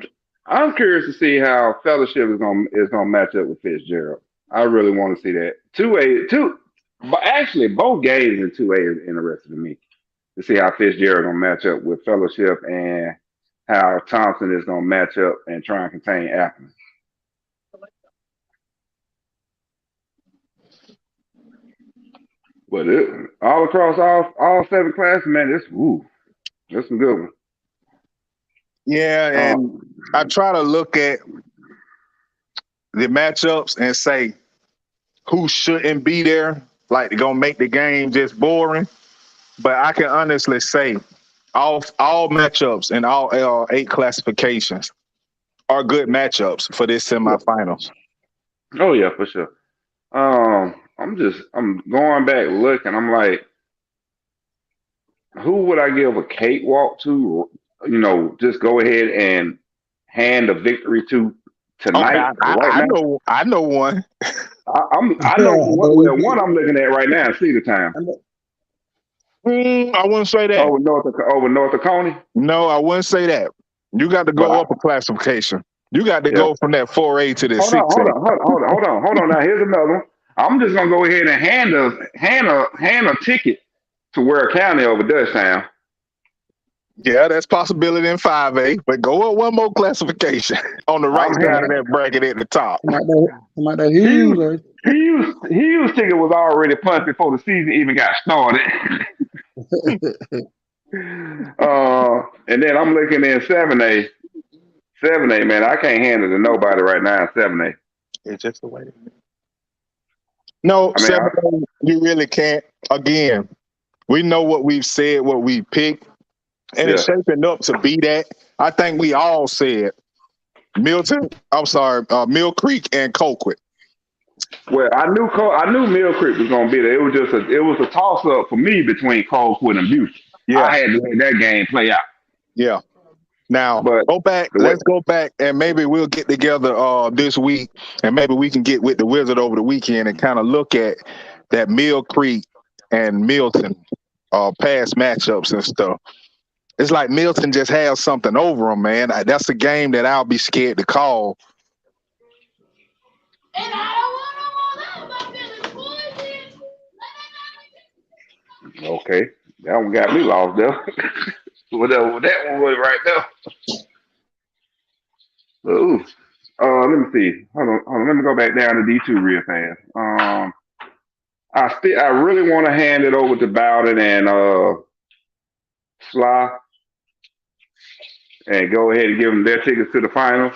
curious to see how Fellowship is gonna match up with Fitzgerald. I really want to see that. 2A, but actually both games in 2A is interested to me to see how Fitzgerald gonna match up with Fellowship and how Thompson is gonna match up and try and contain Athens. But all across all 7 classes, man, there's some good ones. Yeah, and I try to look at the matchups and say who shouldn't be there, like they're gonna make the game just boring. But I can honestly say all matchups in all 8 classifications are good matchups for this semifinals. Oh yeah, for sure. I'm going back looking. I'm like, who would I give a cakewalk to? You know, just go ahead and hand the victory to tonight. Okay, I know one. I know one I'm looking at right now. See the time. I wouldn't say that. Over North Oconee? No, I wouldn't say that. You got to go up a classification. You got to go from that 4A to the 6A. Hold on. Now here's another one. I'm just gonna go ahead and hand a ticket to Ware County over Dutchtown. Yeah, that's possibility in 5A, but go up one more classification on the right side of that bracket at the top. Hughes' ticket was already punched before the season even got started. And then I'm looking in 7A. 7A, man, I can't hand it to nobody right now in 7A. It's just the way. No, I mean, 7A, you really can't. Again, we know what we've said, what we picked, and it's shaping up to be that. I think we all said Mill Creek and Colquitt. well, I knew Mill Creek was gonna be there. It was a toss up for me between Colquitt and Butte. Yeah. I had to let that game play out. Yeah. Now, But let's go back, and maybe we'll get together this week, and maybe we can get with the Wizard over the weekend and kind of look at that Mill Creek and Milton past matchups and stuff. It's like Milton just has something over them, man. That's a game that I'll be scared to call. And I don't want to okay, that one got me lost there. Whatever that one was right there. Ooh. Let me see. Hold on. Let me go back down to D2 real fast. I really want to hand it over to Bowden and Sly, and go ahead and give them their tickets to the finals.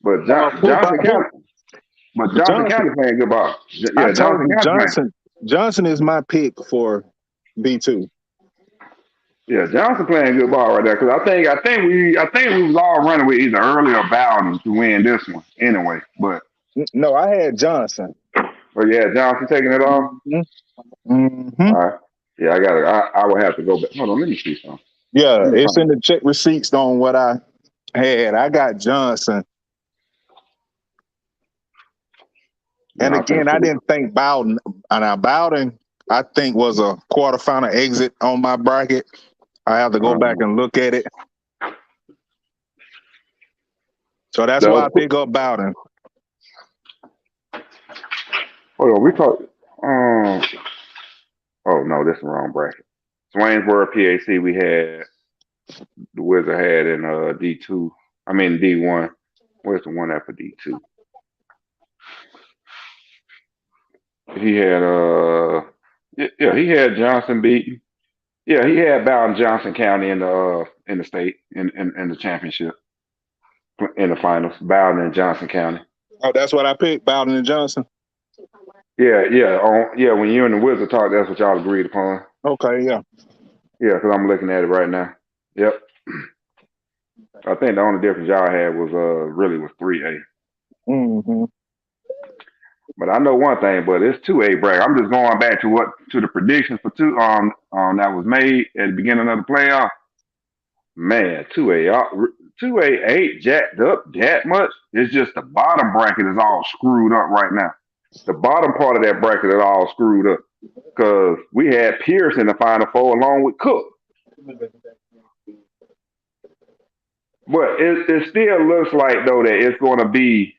But Johnson County playing good ball. Yeah, Johnson is my pick for B2. Yeah, Johnson playing good ball right there, because I think we was all running with either Early or Bowden to win this one anyway. But no, I had Johnson. But yeah, Johnson taking it off. Mm-hmm. All right. Yeah, I would have to go back. Hold on, let me see something. Yeah, it's in the check receipts on what I had. I got Johnson. And again, I didn't think Bowden. And Bowden, I think, was a quarterfinal exit on my bracket. I have to go back and look at it. So that's why I pick up Bowden. Hold on, we talked. Oh no, this is the wrong bracket. Swainsboro PAC, we had the Wizard had in D2. I mean D1. Where's the one after D2? He had he had Johnson beaten. Yeah, he had Bowden Johnson County in the state in the championship in the finals. Bowden and Johnson County. Oh, that's what I picked, Bowden and Johnson. Yeah. When you and the Wizard talk, that's what y'all agreed upon. Okay, yeah. Yeah, because I'm looking at it right now. Yep. I think the only difference y'all had was really was 3A. Mm-hmm. But I know one thing, but it's 2A bracket. I'm just going back to the predictions for that was made at the beginning of the playoff. Man, 2A ain't jacked up that much. It's just the bottom bracket is all screwed up right now. The bottom part of that bracket is all screwed up because we had Pierce in the Final Four along with Cook. But it still looks like, though, that it's going to be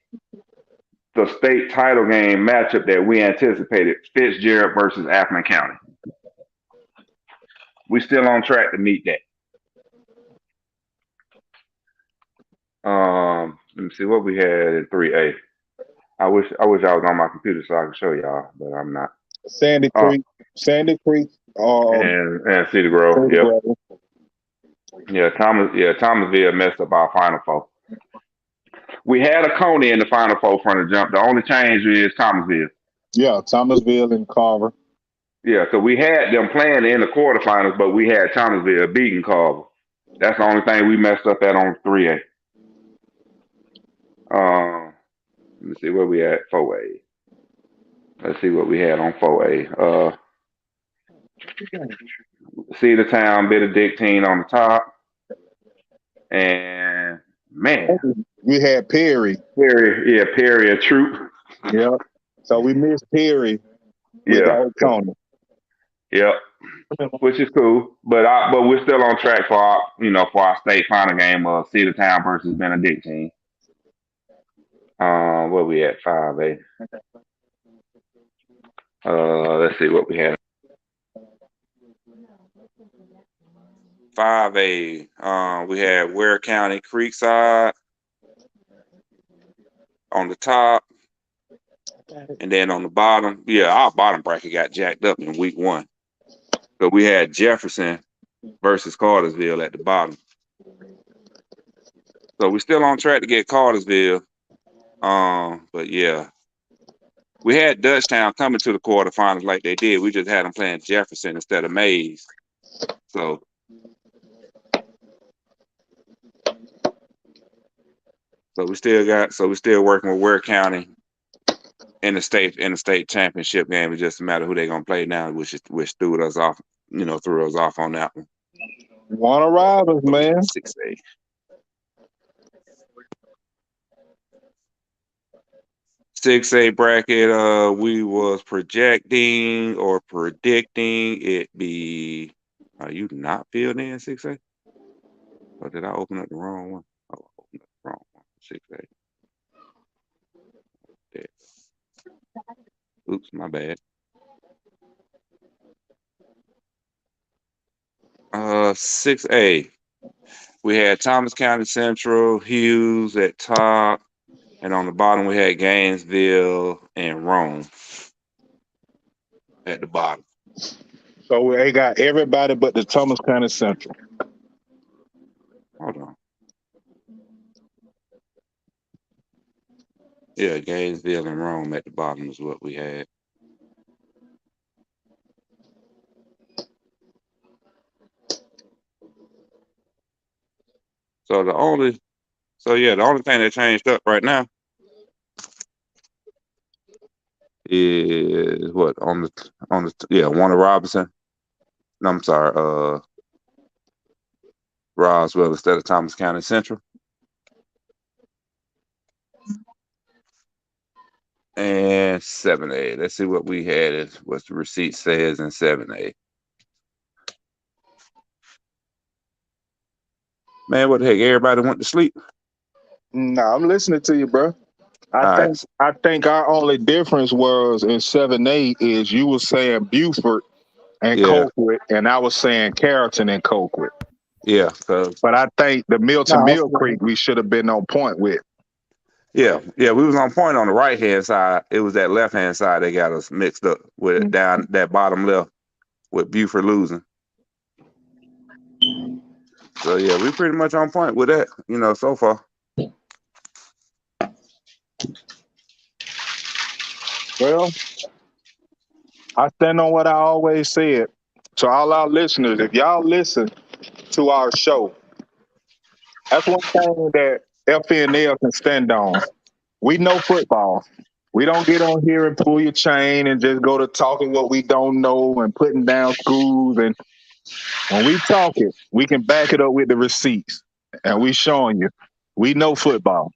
the state title game matchup that we anticipated, Fitzgerald versus Affleck County. We still on track to meet that. Let me see what we had in 3A. I wish I was on my computer so I could show y'all, but I'm not. Sandy Creek, and Cedar Grove. Yep. Yeah, Thomasville messed up our Final Four. We had a Coney in the Final Four from the jump. The only change is Thomasville. Yeah, Thomasville and Carver. Yeah, so we had them playing in the quarterfinals, but we had Thomasville beating Carver. That's the only thing we messed up at on 3A. Let me see where we at 4A. Let's see what we had on 4A. Cedartown, Benedictine on the top. And man, we had Perry. Perry a troop. Yep. So we missed Perry. Yeah. Yep. Which is cool, but we're still on track for our state final game of Cedartown versus Benedictine. Where we at 5A? Let's see what we had. 5A. We had Ware County, Creekside on the top, and then on the bottom, our bottom bracket got jacked up in week 1. So we had Jefferson versus Cartersville at the bottom. So we're still on track to get Cartersville. But yeah, we had Dutchtown coming to the quarterfinals like they did. We just had them playing Jefferson instead of Mays. So we're still working with Ware County in the state championship game. It's just a matter of who they're gonna play now, which threw us off on that one. Warner Robins, man. 6A. Bracket, we was projecting or predicting it be. Are you not filled in 6A? Or did I open up the wrong one? Oh, I opened up the wrong one. 6A. There. Oops, my bad. 6A. We had Thomas County Central, Hughes at top, and on the bottom we had Gainesville and Rome at the bottom. So they got everybody but the Thomas County Central. Hold on. Yeah, Gainesville and Rome at the bottom is what we had. The only thing that changed up right now is what Warner Robinson. No, I'm sorry, Roswell instead of Thomas County Central. And 7A. Let's see what we had is what the receipt says in 7A. Man, what the heck? Everybody went to sleep? Nah, I'm listening to you, bro. I think our only difference was in 7A is you were saying Buford and Colquitt, and I was saying Carrollton and Colquitt. Yeah. But I think the Milton Mill Creek we should have been on point with. Yeah, we was on point on the right-hand side. It was that left-hand side that got us mixed up with down that bottom left with Buford losing. So, yeah, we pretty much on point with that, so far. Well, I stand on what I always said. To all our listeners, if y'all listen to our show, that's one thing that FNL can stand on. We know football. We don't get on here and pull your chain and just go to talking what we don't know and putting down schools. And when we talk it, we can back it up with the receipts. And we showing you. We know football.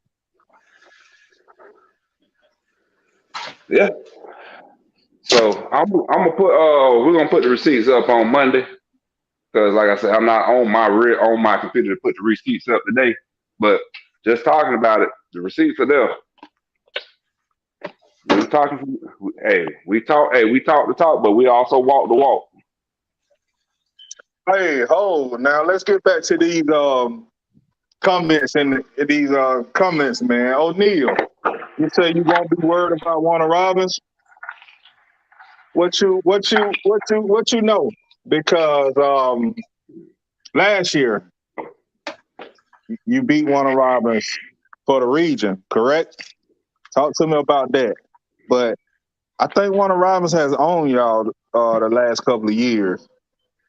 Yeah. So we're gonna put the receipts up on Monday. Because like I said, I'm not on my computer to put the receipts up today. But just talking about it, the receipts are there. We talk the talk, but we also walk the walk. Hey, now let's get back to these comments and these comments, man. O'Neal, you say you won't be worried about Warner Robins. What you know? Because last year you beat Warner Robins for the region, correct? Talk to me about that. But I think Warner Robins has owned y'all the last couple of years.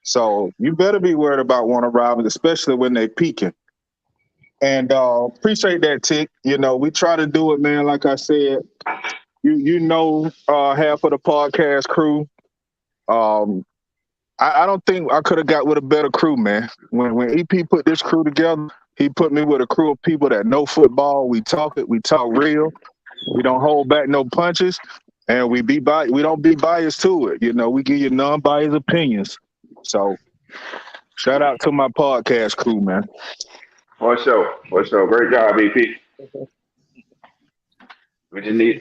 So you better be worried about Warner Robins, especially when they peaking. And appreciate that, Tick. We try to do it, man. Like I said, half of the podcast crew. I don't think I could have got with a better crew, man. When EP put this crew together, he put me with a crew of people that know football. We talk real. We don't hold back no punches, and we don't be biased to it. We give you non-biased opinions. So, shout out to my podcast crew, man. For sure. Great job, EP. We just need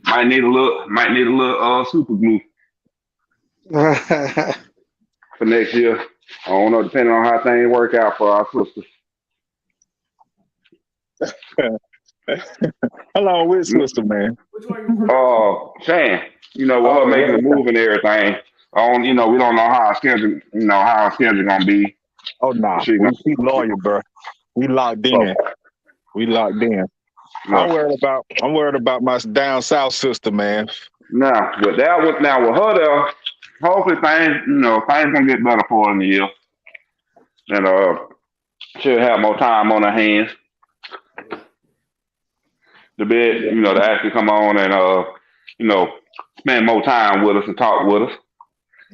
might need a little super glue for next year. I don't know, depending on how things work out for our sisters. Hello, which sister, man? Shan, with her making the move and everything. On, we don't know how our schedule, how our schedule gonna be. Oh nah, She we gonna, keep lawyer, bro. We locked so, in. We locked in. yeah. I'm worried about my down south sister, man. Now with her there, hopefully things gonna get better for her in the year, and she'll have more time on her hands to to actually come on and you know, spend more time with us and talk with us.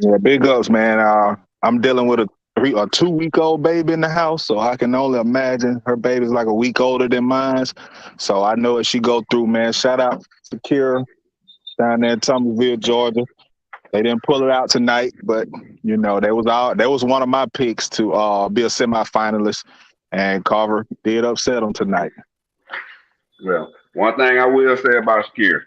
Yeah, big ups, man. I'm dealing with a 2-week-old baby in the house, so I can only imagine her baby's like a week older than mine. So I know what she go through, man. Shout out to Kira down there in Thomasville, Georgia. They didn't pull it out tonight, but that was one of my picks to be a semifinalist, and Carver did upset them tonight. Well, one thing I will say about Shakira,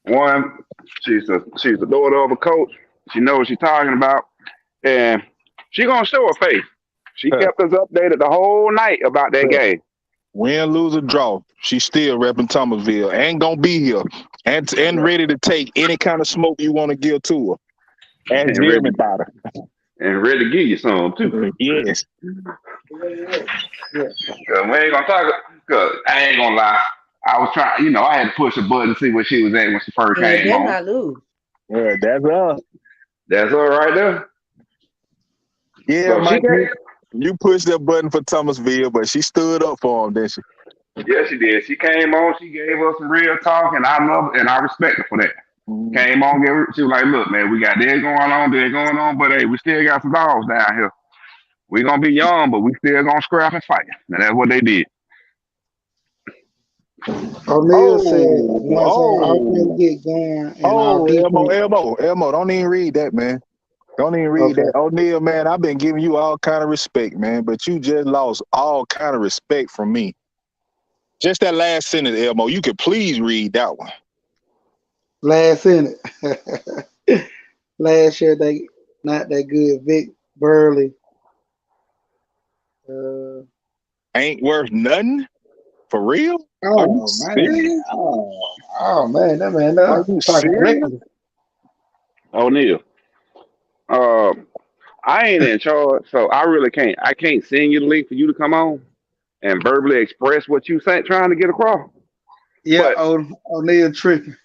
one, she's the daughter of a coach. She knows what she's talking about, and she gonna show her face. She kept us updated the whole night about that game. Win, lose, or draw, she's still repping Thomasville. Ain't gonna be here, and ready to take any kind of smoke you want to give to her. And Jeremy about her. And ready to give you some too. Yes. Cause we ain't gonna talk. Cause I ain't gonna lie. I was trying. I had to push a button to see where she was at when she first came on. Not lose. Yeah, that's her. That's her right there. Yeah, so Mike, you pushed that button for Thomasville, but she stood up for him, didn't she? Yeah, she did. She came on. She gave us some real talk, and I love it, and I respect her for that. Mm-hmm. Came on, she was like, "Look, man, we got this going on, but hey, we still got some dogs down here. We gonna be young, but we still gonna scrap and fight." And that's what they did. O'Neal said once our offense get going and our defense. Elmo, don't even read that, man. Don't even read that. O'Neal, man, I've been giving you all kind of respect, man, but you just lost all kind of respect from me. Just that last sentence, Elmo, you could please read that one. Last sentence. Last year, they not that good. Vic Burley. Ain't worth nothing? For real? Oh, man. Oh, man. That man, talking O'Neal. I ain't in charge, so I really can't. I can't send you the link for you to come on and verbally express what you trying to get across. Yeah, O'Neal tripping.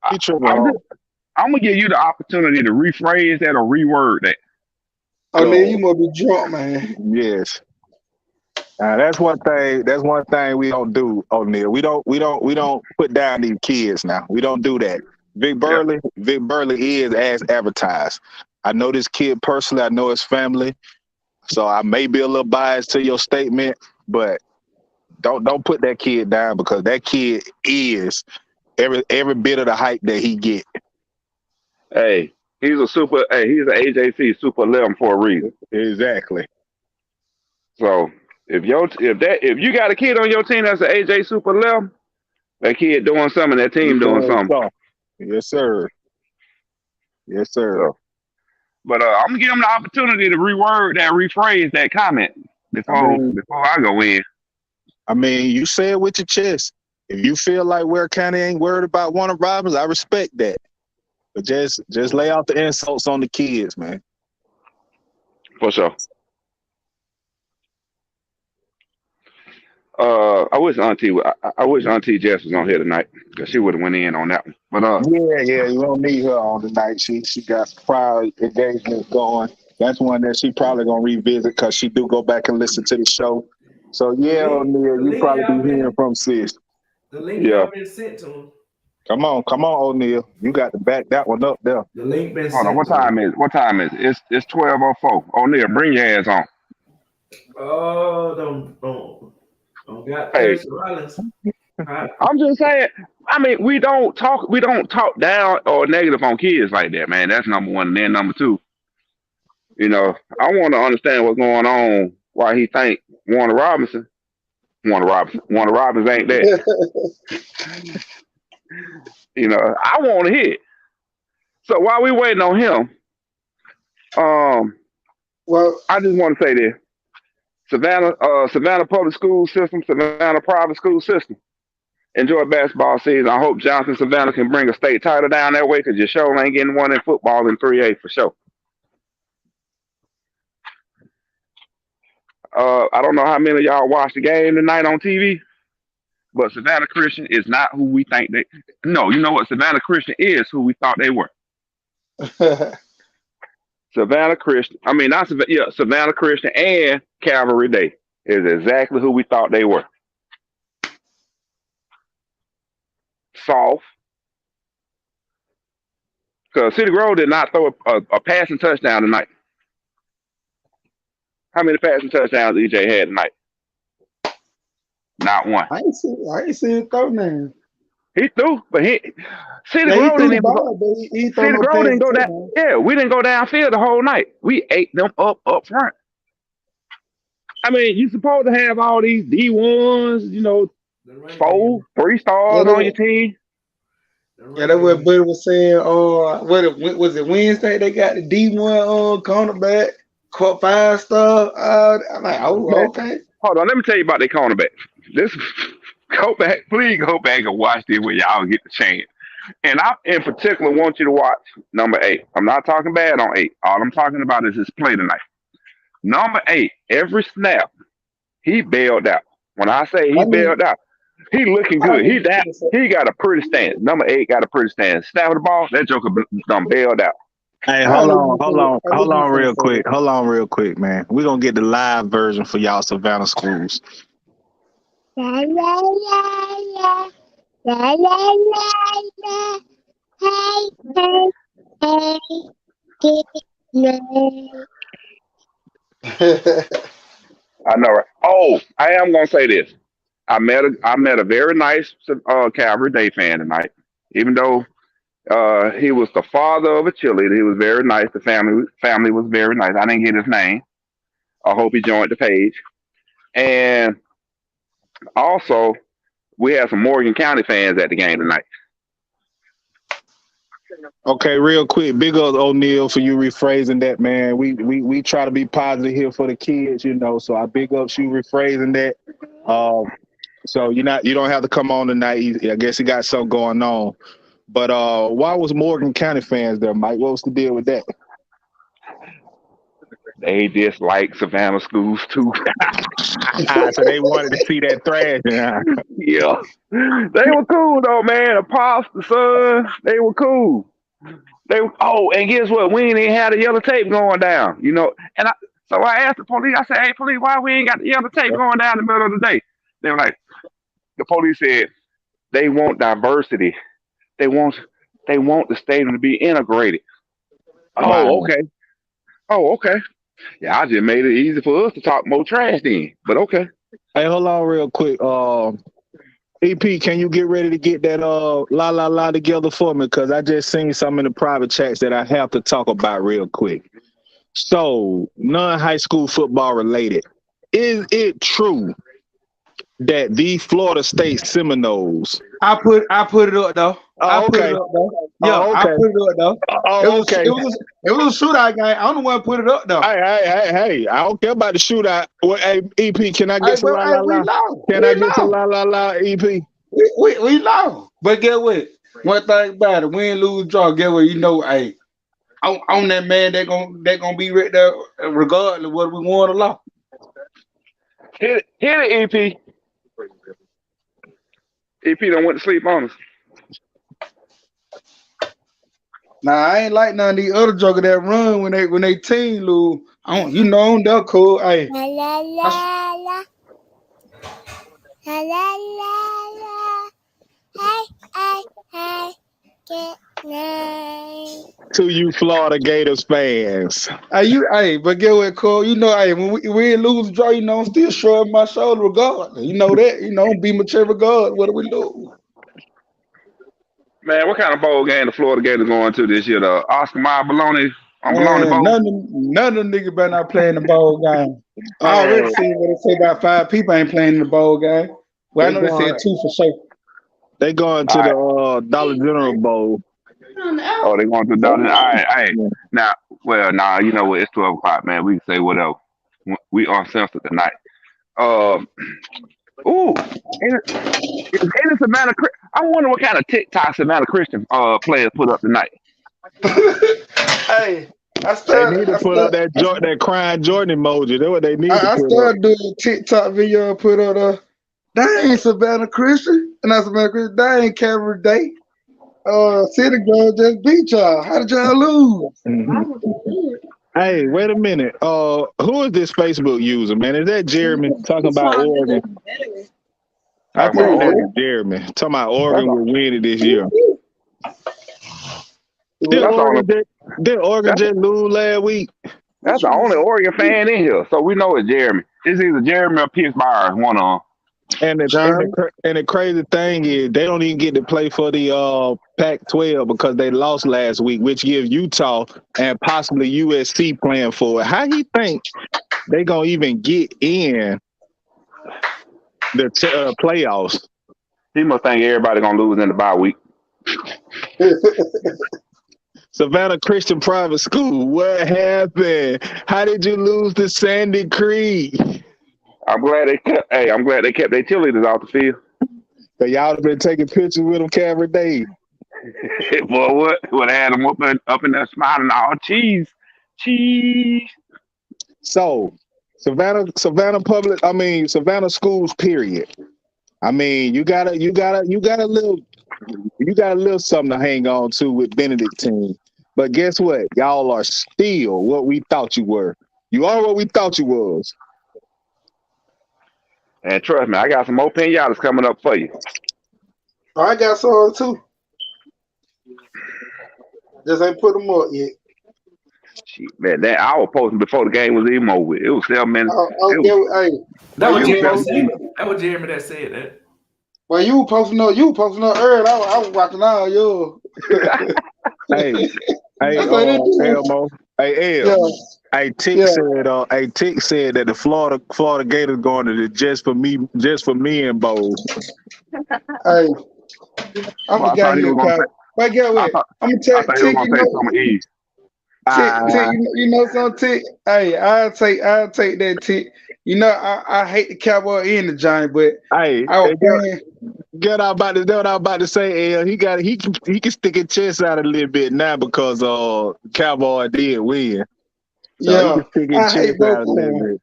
I'm gonna give you the opportunity to rephrase that or reword that. O'Neal, you must be drunk, man. Yes. That's one thing. That's one thing we don't do, O'Neal. We don't put down these kids now. We don't do that. Vic Burley is as advertised. I know this kid personally. I know his family, so I may be a little biased to your statement, but don't put that kid down because that kid is every bit of the hype that he get. Hey, he's an AJC Super 11 for a reason. Exactly. So if you got a kid on your team that's an AJ Super 11, that kid doing something, that team doing something. Yes, sir. Yes, sir. So, but I'm gonna give him the opportunity to rephrase that comment before I go in. I mean, you say it with your chest. If you feel like Ware County ain't worried about one of Robbins, I respect that. But just lay out the insults on the kids, man. For sure. I wish Auntie Jess was on here tonight because she would have went in on that one. But yeah, you don't need her on tonight. She got prior engagements going. That's one that she probably gonna revisit because she do go back and listen to the show. So O'Neal, you probably be hearing from sis. The link y'all been sent to him. Come on, O'Neal. You got to back that one up there. The link been hold sent. On, what time is it? What time is it? It's 12:04. O'Neal, bring your ass on. Oh, don't got Thursday Rollins. I'm just saying. I mean, we don't talk down or negative on kids like that, man. That's number one. And then number two, I want to understand what's going on. Why he think Warner Robinson ain't that. I want to hear it. So while we waiting on him, I just want to say this. Savannah public school system, Savannah private school system, Enjoy basketball season. I hope Johnson Savannah can bring a state title down that way because your show ain't getting one in football in 3A for sure. I don't know how many of y'all watched the game tonight on TV, but Savannah Christian is not who we think they. No, you know what? Savannah Christian is who we thought they were. Savannah Christian. I mean, not Savannah. Yeah, Savannah Christian and Calvary Day is exactly who we thought they were. Soft. Because City Grove did not throw a passing touchdown tonight. How many passing touchdowns EJ had tonight? Not one. I ain't seen it throw now. He threw, but City Yeah, he Grove threw didn't the even ball, but he threw City no Grove didn't pass go down. touchdown. Yeah, we didn't go downfield the whole night. We ate them up front. I mean, you supposed to have all these D1s, you know, The running 3 Yeah, stars on your team. yeah, that's what Buddy was saying. Was it Wednesday? They got the D1 cornerback, caught 5-star. I'm like, oh, Man, okay. hold on, let me tell you about their cornerback. Please go back and watch this when y'all get the chance. And I, in particular, want you to watch number 8. I'm not talking bad on 8. All I'm talking about is his play tonight. Number 8, every snap, he bailed out. When I say he bailed out, he looking good. He got a pretty stance. Number 8 got a pretty stance. Snap the ball, that joker done bailed out. Hey, hold on real quick, man. We're going to get the live version for y'all Savannah schools. La la la la la la la la. Hey hey hey, get me. I know, right? Oh, I am gonna say this. I met a very nice Calvary Day fan tonight. Even though he was the father of a cheerleader, he was very nice. The family was very nice. I didn't get his name. I hope he joined the page. And also, we had some Morgan County fans at the game tonight. Okay, real quick, big up O'Neal for you rephrasing that, man. We try to be positive here for the kids, you know. So I big up you rephrasing that. So you don't have to come on tonight. I guess he got something going on. But why was Morgan County fans there, Mike? What was the deal with that? They dislike Savannah schools too. So they wanted to see that thrash. Yeah. They were cool though, man. Apostle, son, they were cool. And guess what? We ain't even had the yellow tape going down, you know. So I asked the police, I said, hey, police, why we ain't got the yellow tape going down in the middle of the day? They were like, the police said they want diversity. They want the stadium to be integrated. Wow. Oh, okay. Yeah, I just made it easy for us to talk more trash then. But okay. Hey, hold on real quick. EP, can you get ready to get that la la la together for me? Because I just seen some in the private chats that I have to talk about real quick. So, non-high school football related. Is it true that the Florida State Seminoles? I put it up though. Oh, okay. Yeah, Oh, okay. I put it up though. Oh, okay. It was a shootout game. I'm the one put it up though. Hey! I don't care about the shootout. Well, hey, EP, can I get some la la la? Can I get some la la la? EP, we lost, but get what? One thing about it, win, lose, draw. Get what? You know, hey, on that man, they gonna be right there regardless of whether we won or lost. Hit it, EP. EP don't went to sleep on us. Nah, I ain't like none of these other jokers that run when they team lose. They're cool. Hey, La la la la. La la la la. Hey hey hey, get me. to you Florida Gators fans. But get what, Cole? When we lose, draw, I'm still shrugging my shoulder regardless. You know that, be mature regardless whether we lose. Man, what kind of bowl game the Florida Gators going to this year? The Oscar Mayer Baloney Bowl? None of them niggas better not play in the bowl game. I already seen what they say about 5 people ain't playing in the bowl game. Well, I know they said 2 for sure. They going to the Dollar General Bowl. Oh, they going to the Dollar General. All right. Now, you know what? It's 12 o'clock, man. We can say whatever. We uncensored tonight. Ooh, is Savannah? I wonder what kind of TikTok Savannah Christian players put up tonight. Hey, They need to put up that crying Jordan emoji. That's what they need to I put up. started doing TikTok video and put on that ain't Savannah Christian. And not Savannah Christian, that ain't Cameron Day. City Girl just beat y'all. How did y'all lose? Mm-hmm. Hey, wait a minute. Who is this Facebook user, man? Is that Jeremy talking about Oregon? I think that's Jeremy talking about Oregon will win it this year. Did Oregon just lose last week? That's the only Oregon fan in here, so we know it's Jeremy. It's either Jeremy or Pittsburgh, one of them. And the crazy thing is they don't even get to play for the Pac-12 because they lost last week, which gives Utah and possibly USC playing for it. How he think they gonna even get in the playoffs? He must think everybody gonna lose in the bye week. Savannah Christian Private School, what happened? How did you lose to Sandy Creek? I'm glad they kept their cheerleaders off the field. So y'all have been taking pictures with them every day. Boy, what? Would have had them up in there smiling all cheese. So Savannah schools, period. I mean, you got a little something to hang on to with Benedictine. But guess what? Y'all are still what we thought you were. You are what we thought you was. And trust me, I got some more pinatas coming up for you. I got some too. Just ain't put them up yet. Shit, man, I was posting before the game was even over. It was 7 minutes. That was Jeremy that said that. Well, you were posting up early. I was watching all yours. Hey, Elmo. Hey, El. Yeah. Hey, Tick said that the Florida Gators going to the just for me and bowl. Hey, I'm a guy here, but get what? I'm gonna tell Tick, you know something, Tick. Hey, I'll take that, Tick. You know, I hate the Cowboy and the Giant, but hey, what I'm about to say, El. He can stick his chest out a little bit now because Cowboy did win. So yeah, he can stick his chest out a little bit.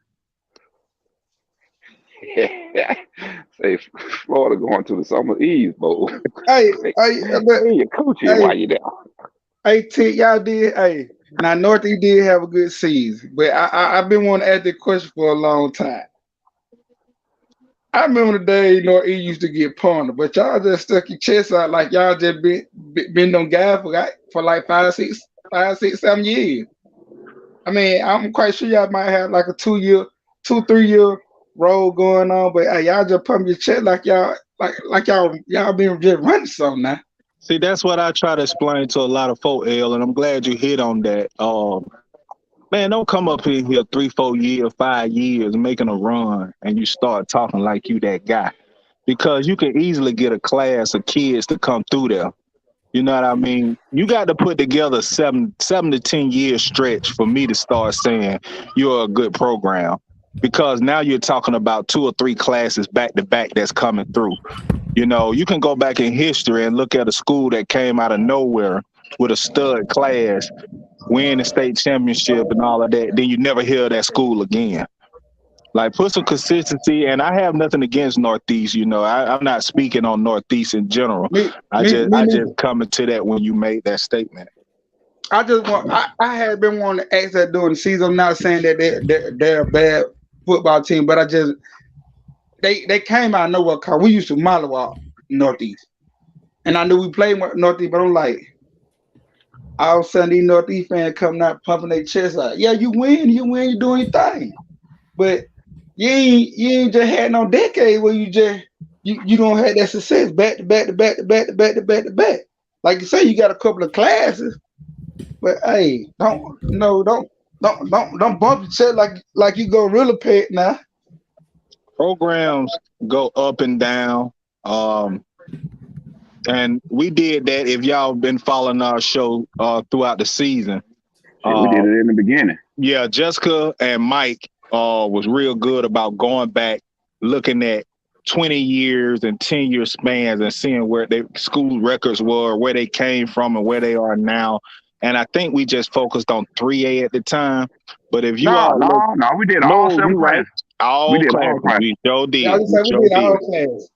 Say Florida going to the Summer Eve Bowl. Hey, your coaching while you there. Hey, Tick, y'all did. Hey, now Northeast did have a good season, but I've been wanting to ask that question for a long time. I remember the day Northeast used to get punted, but y'all just stuck your chest out like y'all just been on guys for like 5, 6, 7 years. I mean, I'm quite sure y'all might have like a 3 year roll going on, but hey, y'all just pump your chest like y'all been just running something now. See, that's what I try to explain to a lot of folk, El, and I'm glad you hit on that. Man, don't come up in here 3, 4 years, 5 years making a run and you start talking like you that guy. Because you can easily get a class of kids to come through there. You know what I mean? You got to put together 7 to 10 year stretch for me to start saying you're a good program. Because now you're talking about 2 or 3 classes back to back that's coming through. You know, you can go back in history and look at a school that came out of nowhere with a stud class, win the state championship and all of that. Then you never hear that school again. Like, put some consistency, and I have nothing against Northeast. You know, I'm not speaking on Northeast in general. I just coming to that when you made that statement. I had been wanting to ask that during the season. I'm not saying that they're a bad football team, but they came out of nowhere. Cause we used to mollywop Northeast, and I knew we played Northeast, but I'm like, all of a sudden these Northeast fans coming out pumping their chest out. Yeah, you win, you doing your thing, but you ain't just had no decade where you don't have that success back to back. Like you say, you got a couple of classes, but hey, don't bump your chest like you go really pet now. Programs go up and down, and we did that. If y'all been following our show throughout the season, we did it in the beginning. Yeah, Jessica and Mike was real good about going back, looking at 20 years and 10-year spans and seeing where their school records were, where they came from, and where they are now. And I think we just focused on 3A at the time. But if you No, all look, we did all no, 7 you right. classes. All We did all classes. classes. We sure did. Yeah, I was gonna say We we sure did all did. class.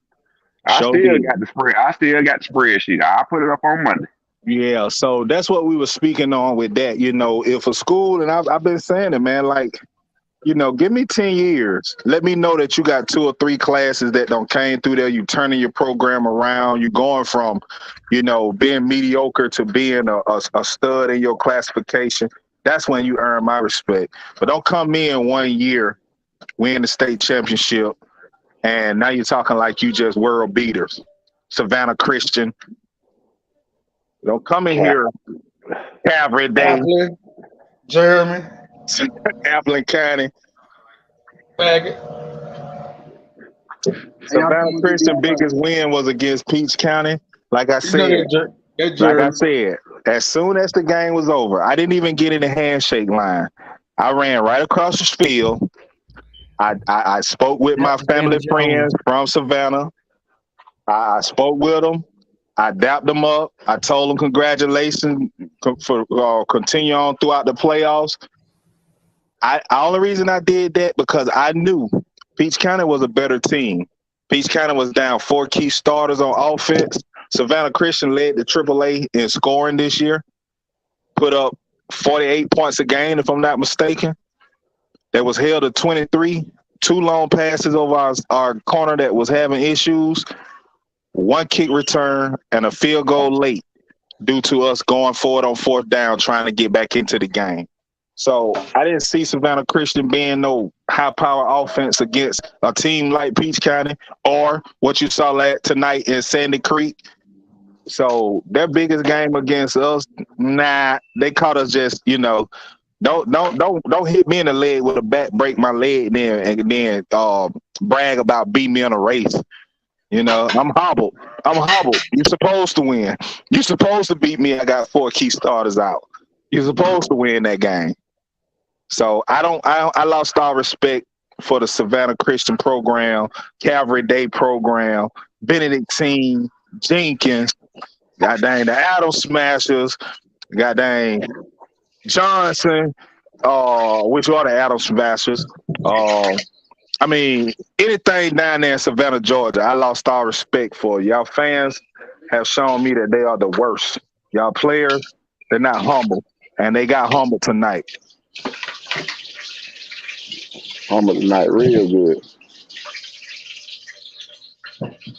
I Sure still did. got the spread. I still got the spreadsheet. I'll put it up on Monday. Yeah, so that's what we were speaking on with that. You know, if a school, and I've been saying it, man, like, you know, give me 10 years. Let me know that you got 2 or 3 classes that don't came through there. You turning your program around. You going from, you know, being mediocre to being a stud in your classification. That's when you earn my respect. But don't come in 1 year, win the state championship, and now you're talking like you just world beaters. Savannah Christian. Don't come in here every day. Applin, Jeremy, Applin County. Baggett. Savannah Christian biggest win was against Peach County. Like I said, like I said, as soon as the game was over, I didn't even get in the handshake line. I ran right across the field. I spoke with my family friends from Savannah. I spoke with them. I dapped them up. I told them congratulations for continue on throughout the playoffs. The only reason I did that because I knew Peach County was a better team. Peach County was down 4 key starters on offense. Savannah Christian led the AAA in scoring this year. Put up 48 points a game, if I'm not mistaken. That was held to 23. 2 long passes over our corner that was having issues. 1 kick return and a field goal late due to us going forward on 4th down trying to get back into the game. So I didn't see Savannah Christian being no high-power offense against a team like Peach County or what you saw tonight in Sandy Creek. So their biggest game against us, they caught us just, you know, don't hit me in the leg with a bat, break my leg and then brag about beating me in a race. You know, I'm hobbled. You're supposed to win. You're supposed to beat me. I got 4 key starters out. You're supposed to win that game. So I lost all respect for the Savannah Christian program, Calvary Day program, Benedictine, Jenkins, god dang the Adams Smashers, god dang Johnson, which are the Adams Smashers. I mean, anything down there in Savannah, Georgia, I lost all respect for. Y'all fans have shown me that they are the worst. Y'all players, they're not humble, and they got humble tonight. Humble tonight, real good.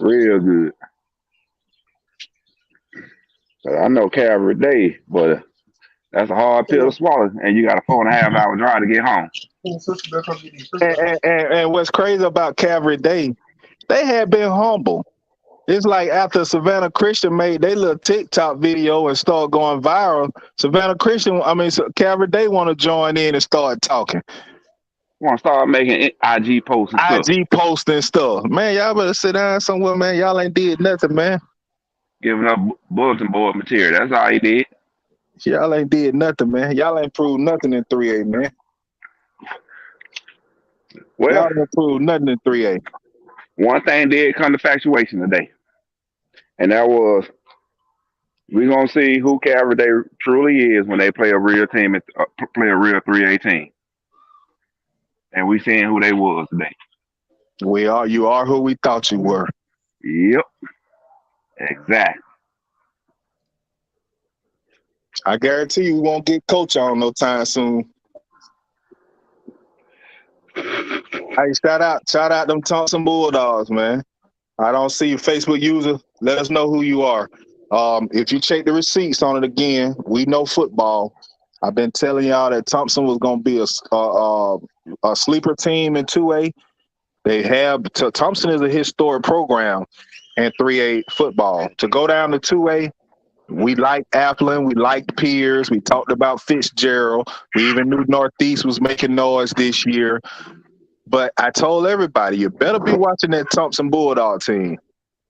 Real good. I know Calvary Day, but that's a hard pill to swallow, and you got a 4.5-hour drive to get home. And what's crazy about Calvary Day, they had been humble. It's like after Savannah Christian made their little TikTok video and started going viral, Calvary Day want to join in and start talking. Want to start making IG posts and stuff. IG posts and stuff. Man, y'all better sit down somewhere, man. Y'all ain't did nothing, man. Giving up bulletin board material. That's all he did. Y'all ain't did nothing, man. Y'all ain't proved nothing in 3A, man. Well, y'all ain't proved nothing in 3A. One thing did come to factuation today, and that was we're gonna see who Calvary Day truly is when they play a real team, play a real 3A team, and we seeing who they was today. You are who we thought you were. Yep, exactly. I guarantee you won't get coach on no time soon. Hey, shout out them Thompson Bulldogs, man. I don't see you, Facebook user. Let us know who you are. If you check the receipts on it again, we know football. I've been telling y'all that Thompson was going to be a sleeper team in 2A. Thompson is a historic program in 3A football. To go down to 2A, we like Applin, we liked Pierce, we talked about Fitzgerald. We even knew Northeast was making noise this year. But I told everybody, you better be watching that Thompson Bulldog team.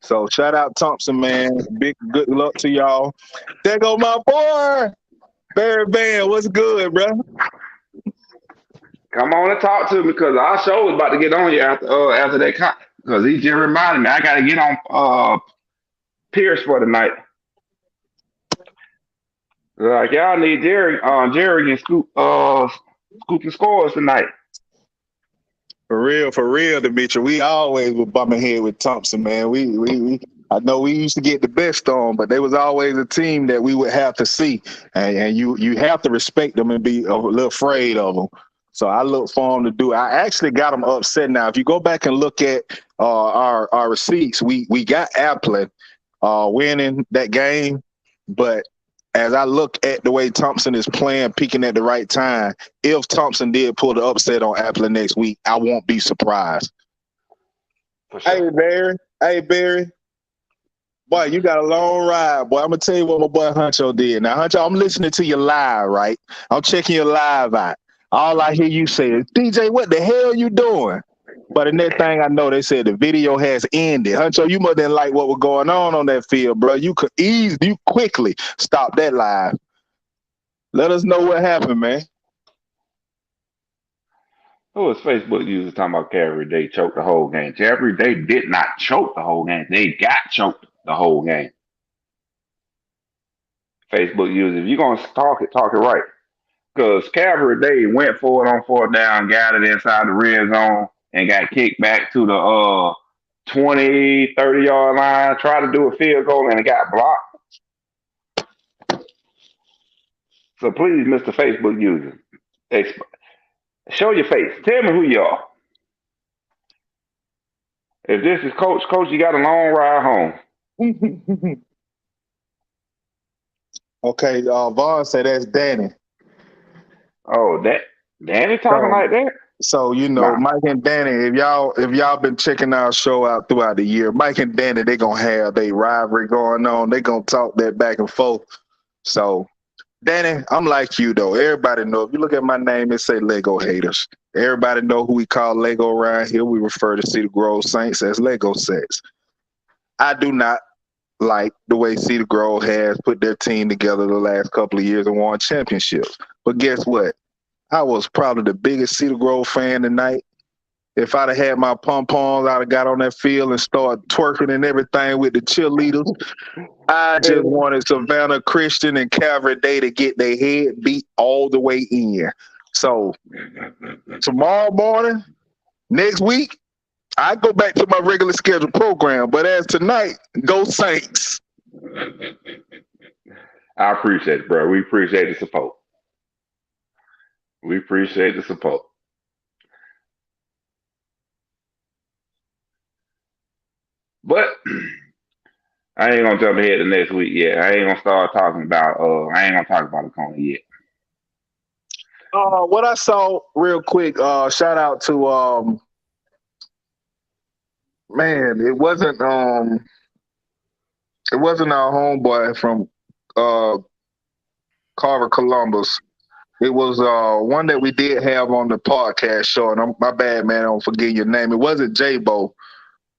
So shout out Thompson, man. Big good luck to y'all. There go my boy, Barry Van. What's good, bro? Come on and talk to me because our show was about to get on you after that because he just reminded me I got to get on Pierce for tonight. Like y'all need Jerry and scooping scores tonight. For real, Demetri. We always were bumping head with Thompson, man. We I know we used to get the best on, but there was always a team that we would have to see, and you have to respect them and be a little afraid of them. So I look for them to do. I actually got them upset. Now, if you go back and look at our receipts, we got Applet winning that game, but as I look at the way Thompson is playing, peaking at the right time, if Thompson did pull the upset on Applet next week, I won't be surprised. For sure. Hey Barry, boy, you got a long ride, boy. I'm gonna tell you what my boy Huncho did. Now, Huncho, I'm listening to your live, right? I'm checking your live out. All I hear you say is, DJ, what the hell you doing? But the next thing I know, they said the video has ended. Huncho, you must didn't like what was going on that field, bro. You quickly stop that live. Let us know what happened, man. Who was Facebook user talking about Calvary Day choked the whole game? Calvary Day did not choke the whole game. They got choked the whole game. Facebook user, if you're going to talk it right. Because Calvary Day went for it on fourth down, got it inside the red zone, and got kicked back to the 20, 30-yard line, tried to do a field goal, and it got blocked. So please, Mr. Facebook user, show your face. Tell me who you are. If this is Coach, you got a long ride home. Okay, Vaughn said that's Danny. Oh, Danny talking like that? So, Mike and Danny, if y'all been checking our show out throughout the year, Mike and Danny, they gonna have their rivalry going on. They gonna talk that back and forth. So, Danny, I'm like you though. Everybody know. If you look at my name, it say Lego haters. Everybody know who we call Lego around here. We refer to Cedar Grove Saints as Lego sets. I do not like the way Cedar Grove has put their team together the last couple of years and won championships. But guess what? I was probably the biggest Cedar Grove fan tonight. If I'd have had my pom-poms, I'd have got on that field and started twerking and everything with the cheerleaders. I just wanted Savannah Christian and Calvary Day to get their head beat all the way in. So tomorrow morning, next week, I go back to my regular scheduled program. But as tonight, go Saints. I appreciate it, bro. We appreciate the support. We appreciate the support. But I ain't gonna jump ahead to next week yet. I ain't gonna start talking about I ain't gonna talk about Oconee yet. What I saw real quick, shout out to man, it wasn't our homeboy from Carver Columbus. It was one that we did have on the podcast show, and my bad, man, I don't forget your name. It wasn't J-Bo.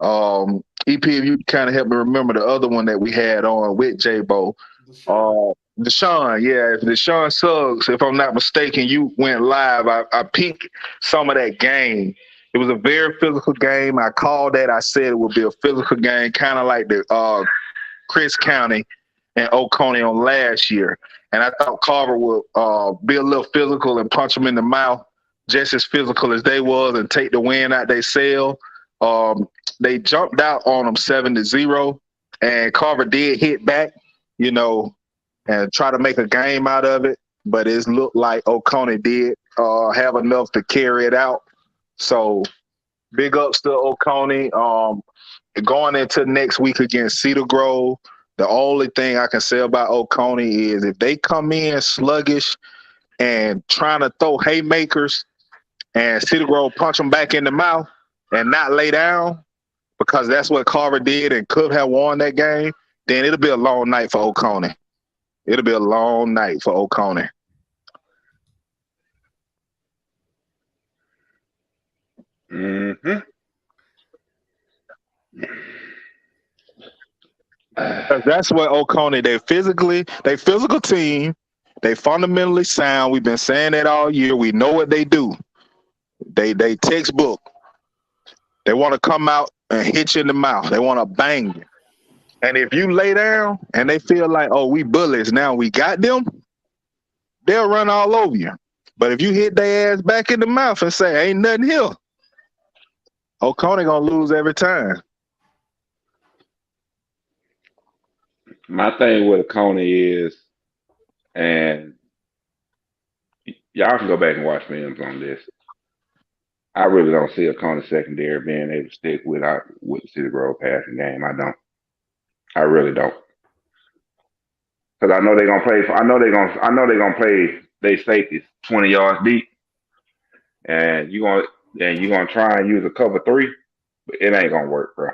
EP, if you kind of help me remember the other one that we had on with J-Bo. Deshaun, yeah. If Deshaun Suggs, if I'm not mistaken, you went live. I peeked some of that game. It was a very physical game. I called that. I said it would be a physical game, kind of like the Chris County and Oconee on last year. And I thought Carver would be a little physical and punch them in the mouth, just as physical as they was, and take the win out they sail. They jumped out on them 7-0, and Carver did hit back, and try to make a game out of it. But it looked like Oconee did have enough to carry it out. So big ups to Oconee. Going into next week against Cedar Grove, the only thing I can say about Oconee is if they come in sluggish and trying to throw haymakers and Cedar Grove punch them back in the mouth and not lay down, because that's what Carver did and could have won that game, then it'll be a long night for Oconee. It'll be a long night for Oconee. Mm-hmm. That's what Oconee, they physical team, they fundamentally sound. We've been saying that all year. We know what they do. They textbook. They want to come out and hit you in the mouth. They want to bang you. And if you lay down and they feel like, oh, we bullies, now we got them, they'll run all over you. But if you hit their ass back in the mouth and say, ain't nothing here, Oconee gonna lose every time. My thing with Coney is, and y'all can go back and watch films on this. I really don't see a Coney secondary being able to stick with the City Grove passing game. I don't. I really don't. Because I know they're gonna play. I know they're gonna play their safeties 20 yards deep, and you're gonna try and use a cover 3, but it ain't gonna work, bro.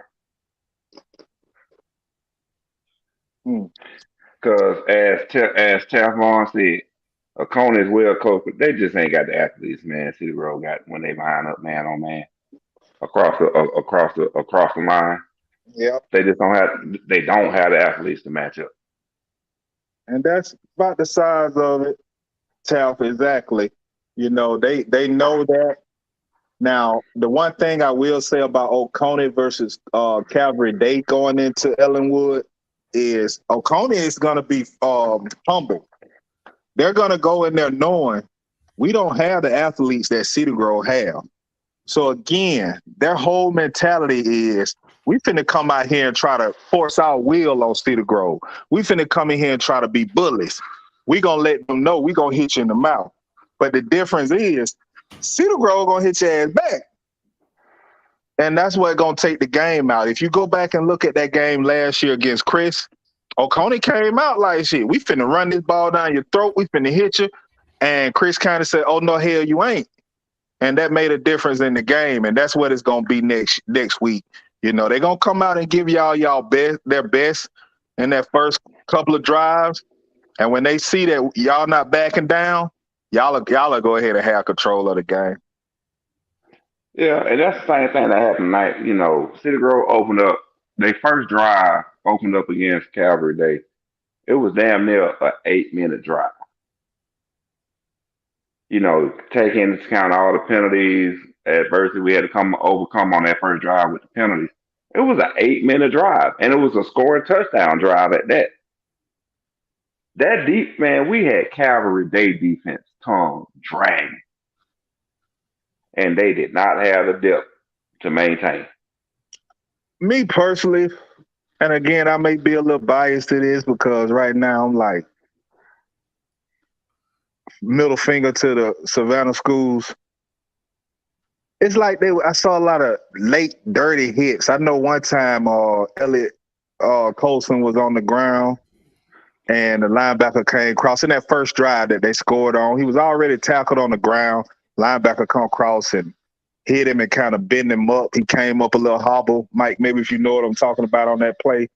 Because as Tavon said, Oconee is well coached, but they just ain't got the athletes, man. City Grove got when they line up man on man across the line. Yeah. They don't have the athletes to match up. And that's about the size of it, Taff, exactly. You know, they know that. Now, the one thing I will say about Oconee versus Calvary Day going into Ellenwood is Oconee is going to be humble. They're going to go in there knowing we don't have the athletes that City Grove have. So again, their whole mentality is we finna come out here and try to force our will on Cedar Grove. We finna come in here and try to be bullies. We gonna let them know we gonna hit you in the mouth. But the difference is Cedar Grove gonna hit your ass back. And that's what gonna take the game out. If you go back and look at that game last year against Chris, Oconee came out like shit. We finna run this ball down your throat. We finna hit you. And Chris kind of said, oh, no, hell, you ain't. And that made a difference in the game. And that's what it's going to be next week. You know, they're going to come out and give their best in that first couple of drives. And when they see that y'all not backing down, y'all will go ahead and have control of the game. Yeah, and that's the same thing that happened tonight. You know, City Grove opened up. Their first drive opened up against Calvary Day. It was damn near an 8-minute drive. You know, taking into account all the penalties, adversity we had to overcome on that first drive with the penalties. It was an 8-minute drive, and it was a scoring touchdown drive at that. That deep, man, we had Calvary Day defense tongue dragging, and they did not have the depth to maintain. Me personally, and again, I may be a little biased to this because right now I'm like, middle finger to the Savannah schools. It's like I saw a lot of late dirty hits. I know one time Elliot Colson was on the ground and the linebacker came across in that first drive that they scored on. He was already tackled on the ground. Linebacker come across and hit him and kind of bend him up. He came up a little hobble. Mike, maybe if you know what I'm talking about on that play.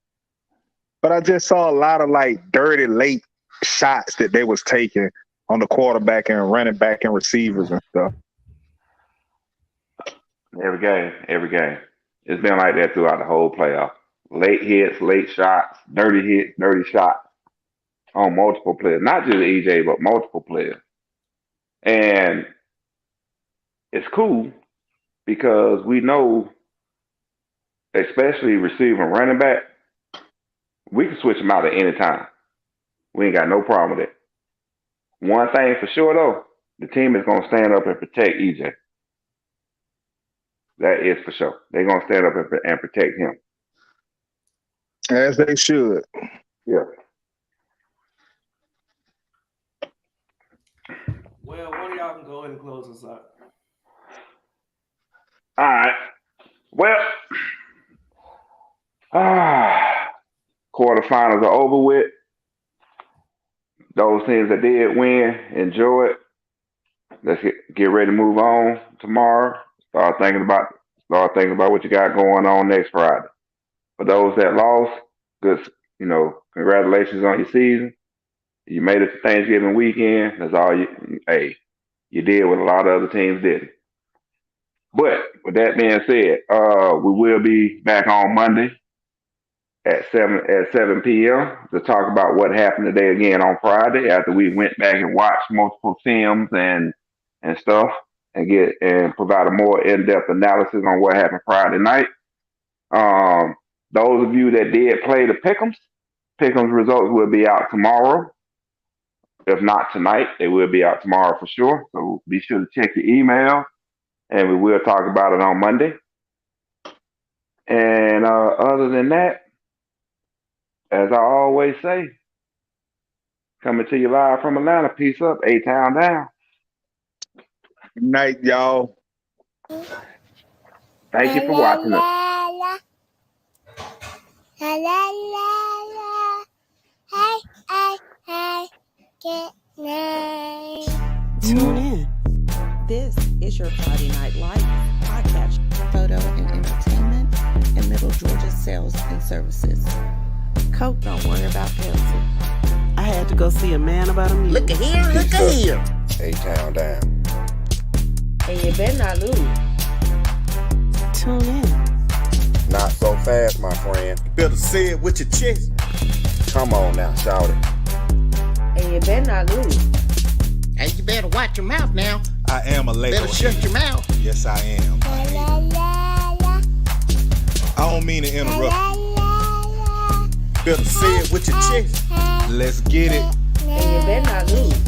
But I just saw a lot of like dirty late shots that they was taking on the quarterback and running back and receivers and stuff. Every game. It's been like that throughout the whole playoff. Late hits, late shots, dirty hits, dirty shots on multiple players. Not just EJ, but multiple players. And it's cool because we know, especially receiving running back, we can switch them out at any time. We ain't got no problem with it. One thing for sure, though, the team is going to stand up and protect EJ. That is for sure. They're going to stand up and protect him. As they should. Yeah. Well, one of y'all can go ahead and close us out. All right. Well, quarterfinals are over with. Those teams that did win, enjoy it. Let's get ready to move on tomorrow. Start thinking about what you got going on next Friday. For those that lost, good, congratulations on your season. You made it to Thanksgiving weekend. That's all you did what a lot of other teams didn't. But with that being said, we will be back on Monday at 7 p.m. to talk about what happened today again on Friday after we went back and watched multiple films and stuff. and provide a more in-depth analysis on what happened Friday night. Those of you that did play the Pick'ems results will be out tomorrow. If not tonight, they will be out tomorrow for sure. So be sure to check your email, and we will talk about it on Monday. And other than that, as I always say, coming to you live from Atlanta. Peace up, A-Town down. Good night, y'all. Thank you for watching us. La la la la. Hey, hey, hey. Good night. Tune in. This is your Friday Night Live podcast, photo and entertainment, and Middle Georgia sales and services. Coke don't worry about Pepsi. I had to go see a man about a mule. Look at here, look at here. A-Town down. And you better not lose. Tune in. Not so fast, my friend. You better say it with your chest. Come on now, shout it. And you better not lose. Hey, you better watch your mouth now. I am a Lego. Better shut your mouth. Yes, I am. La la la la. I don't mean to La interrupt. la la. Better say it with your chest. Let's get it. And you better not lose.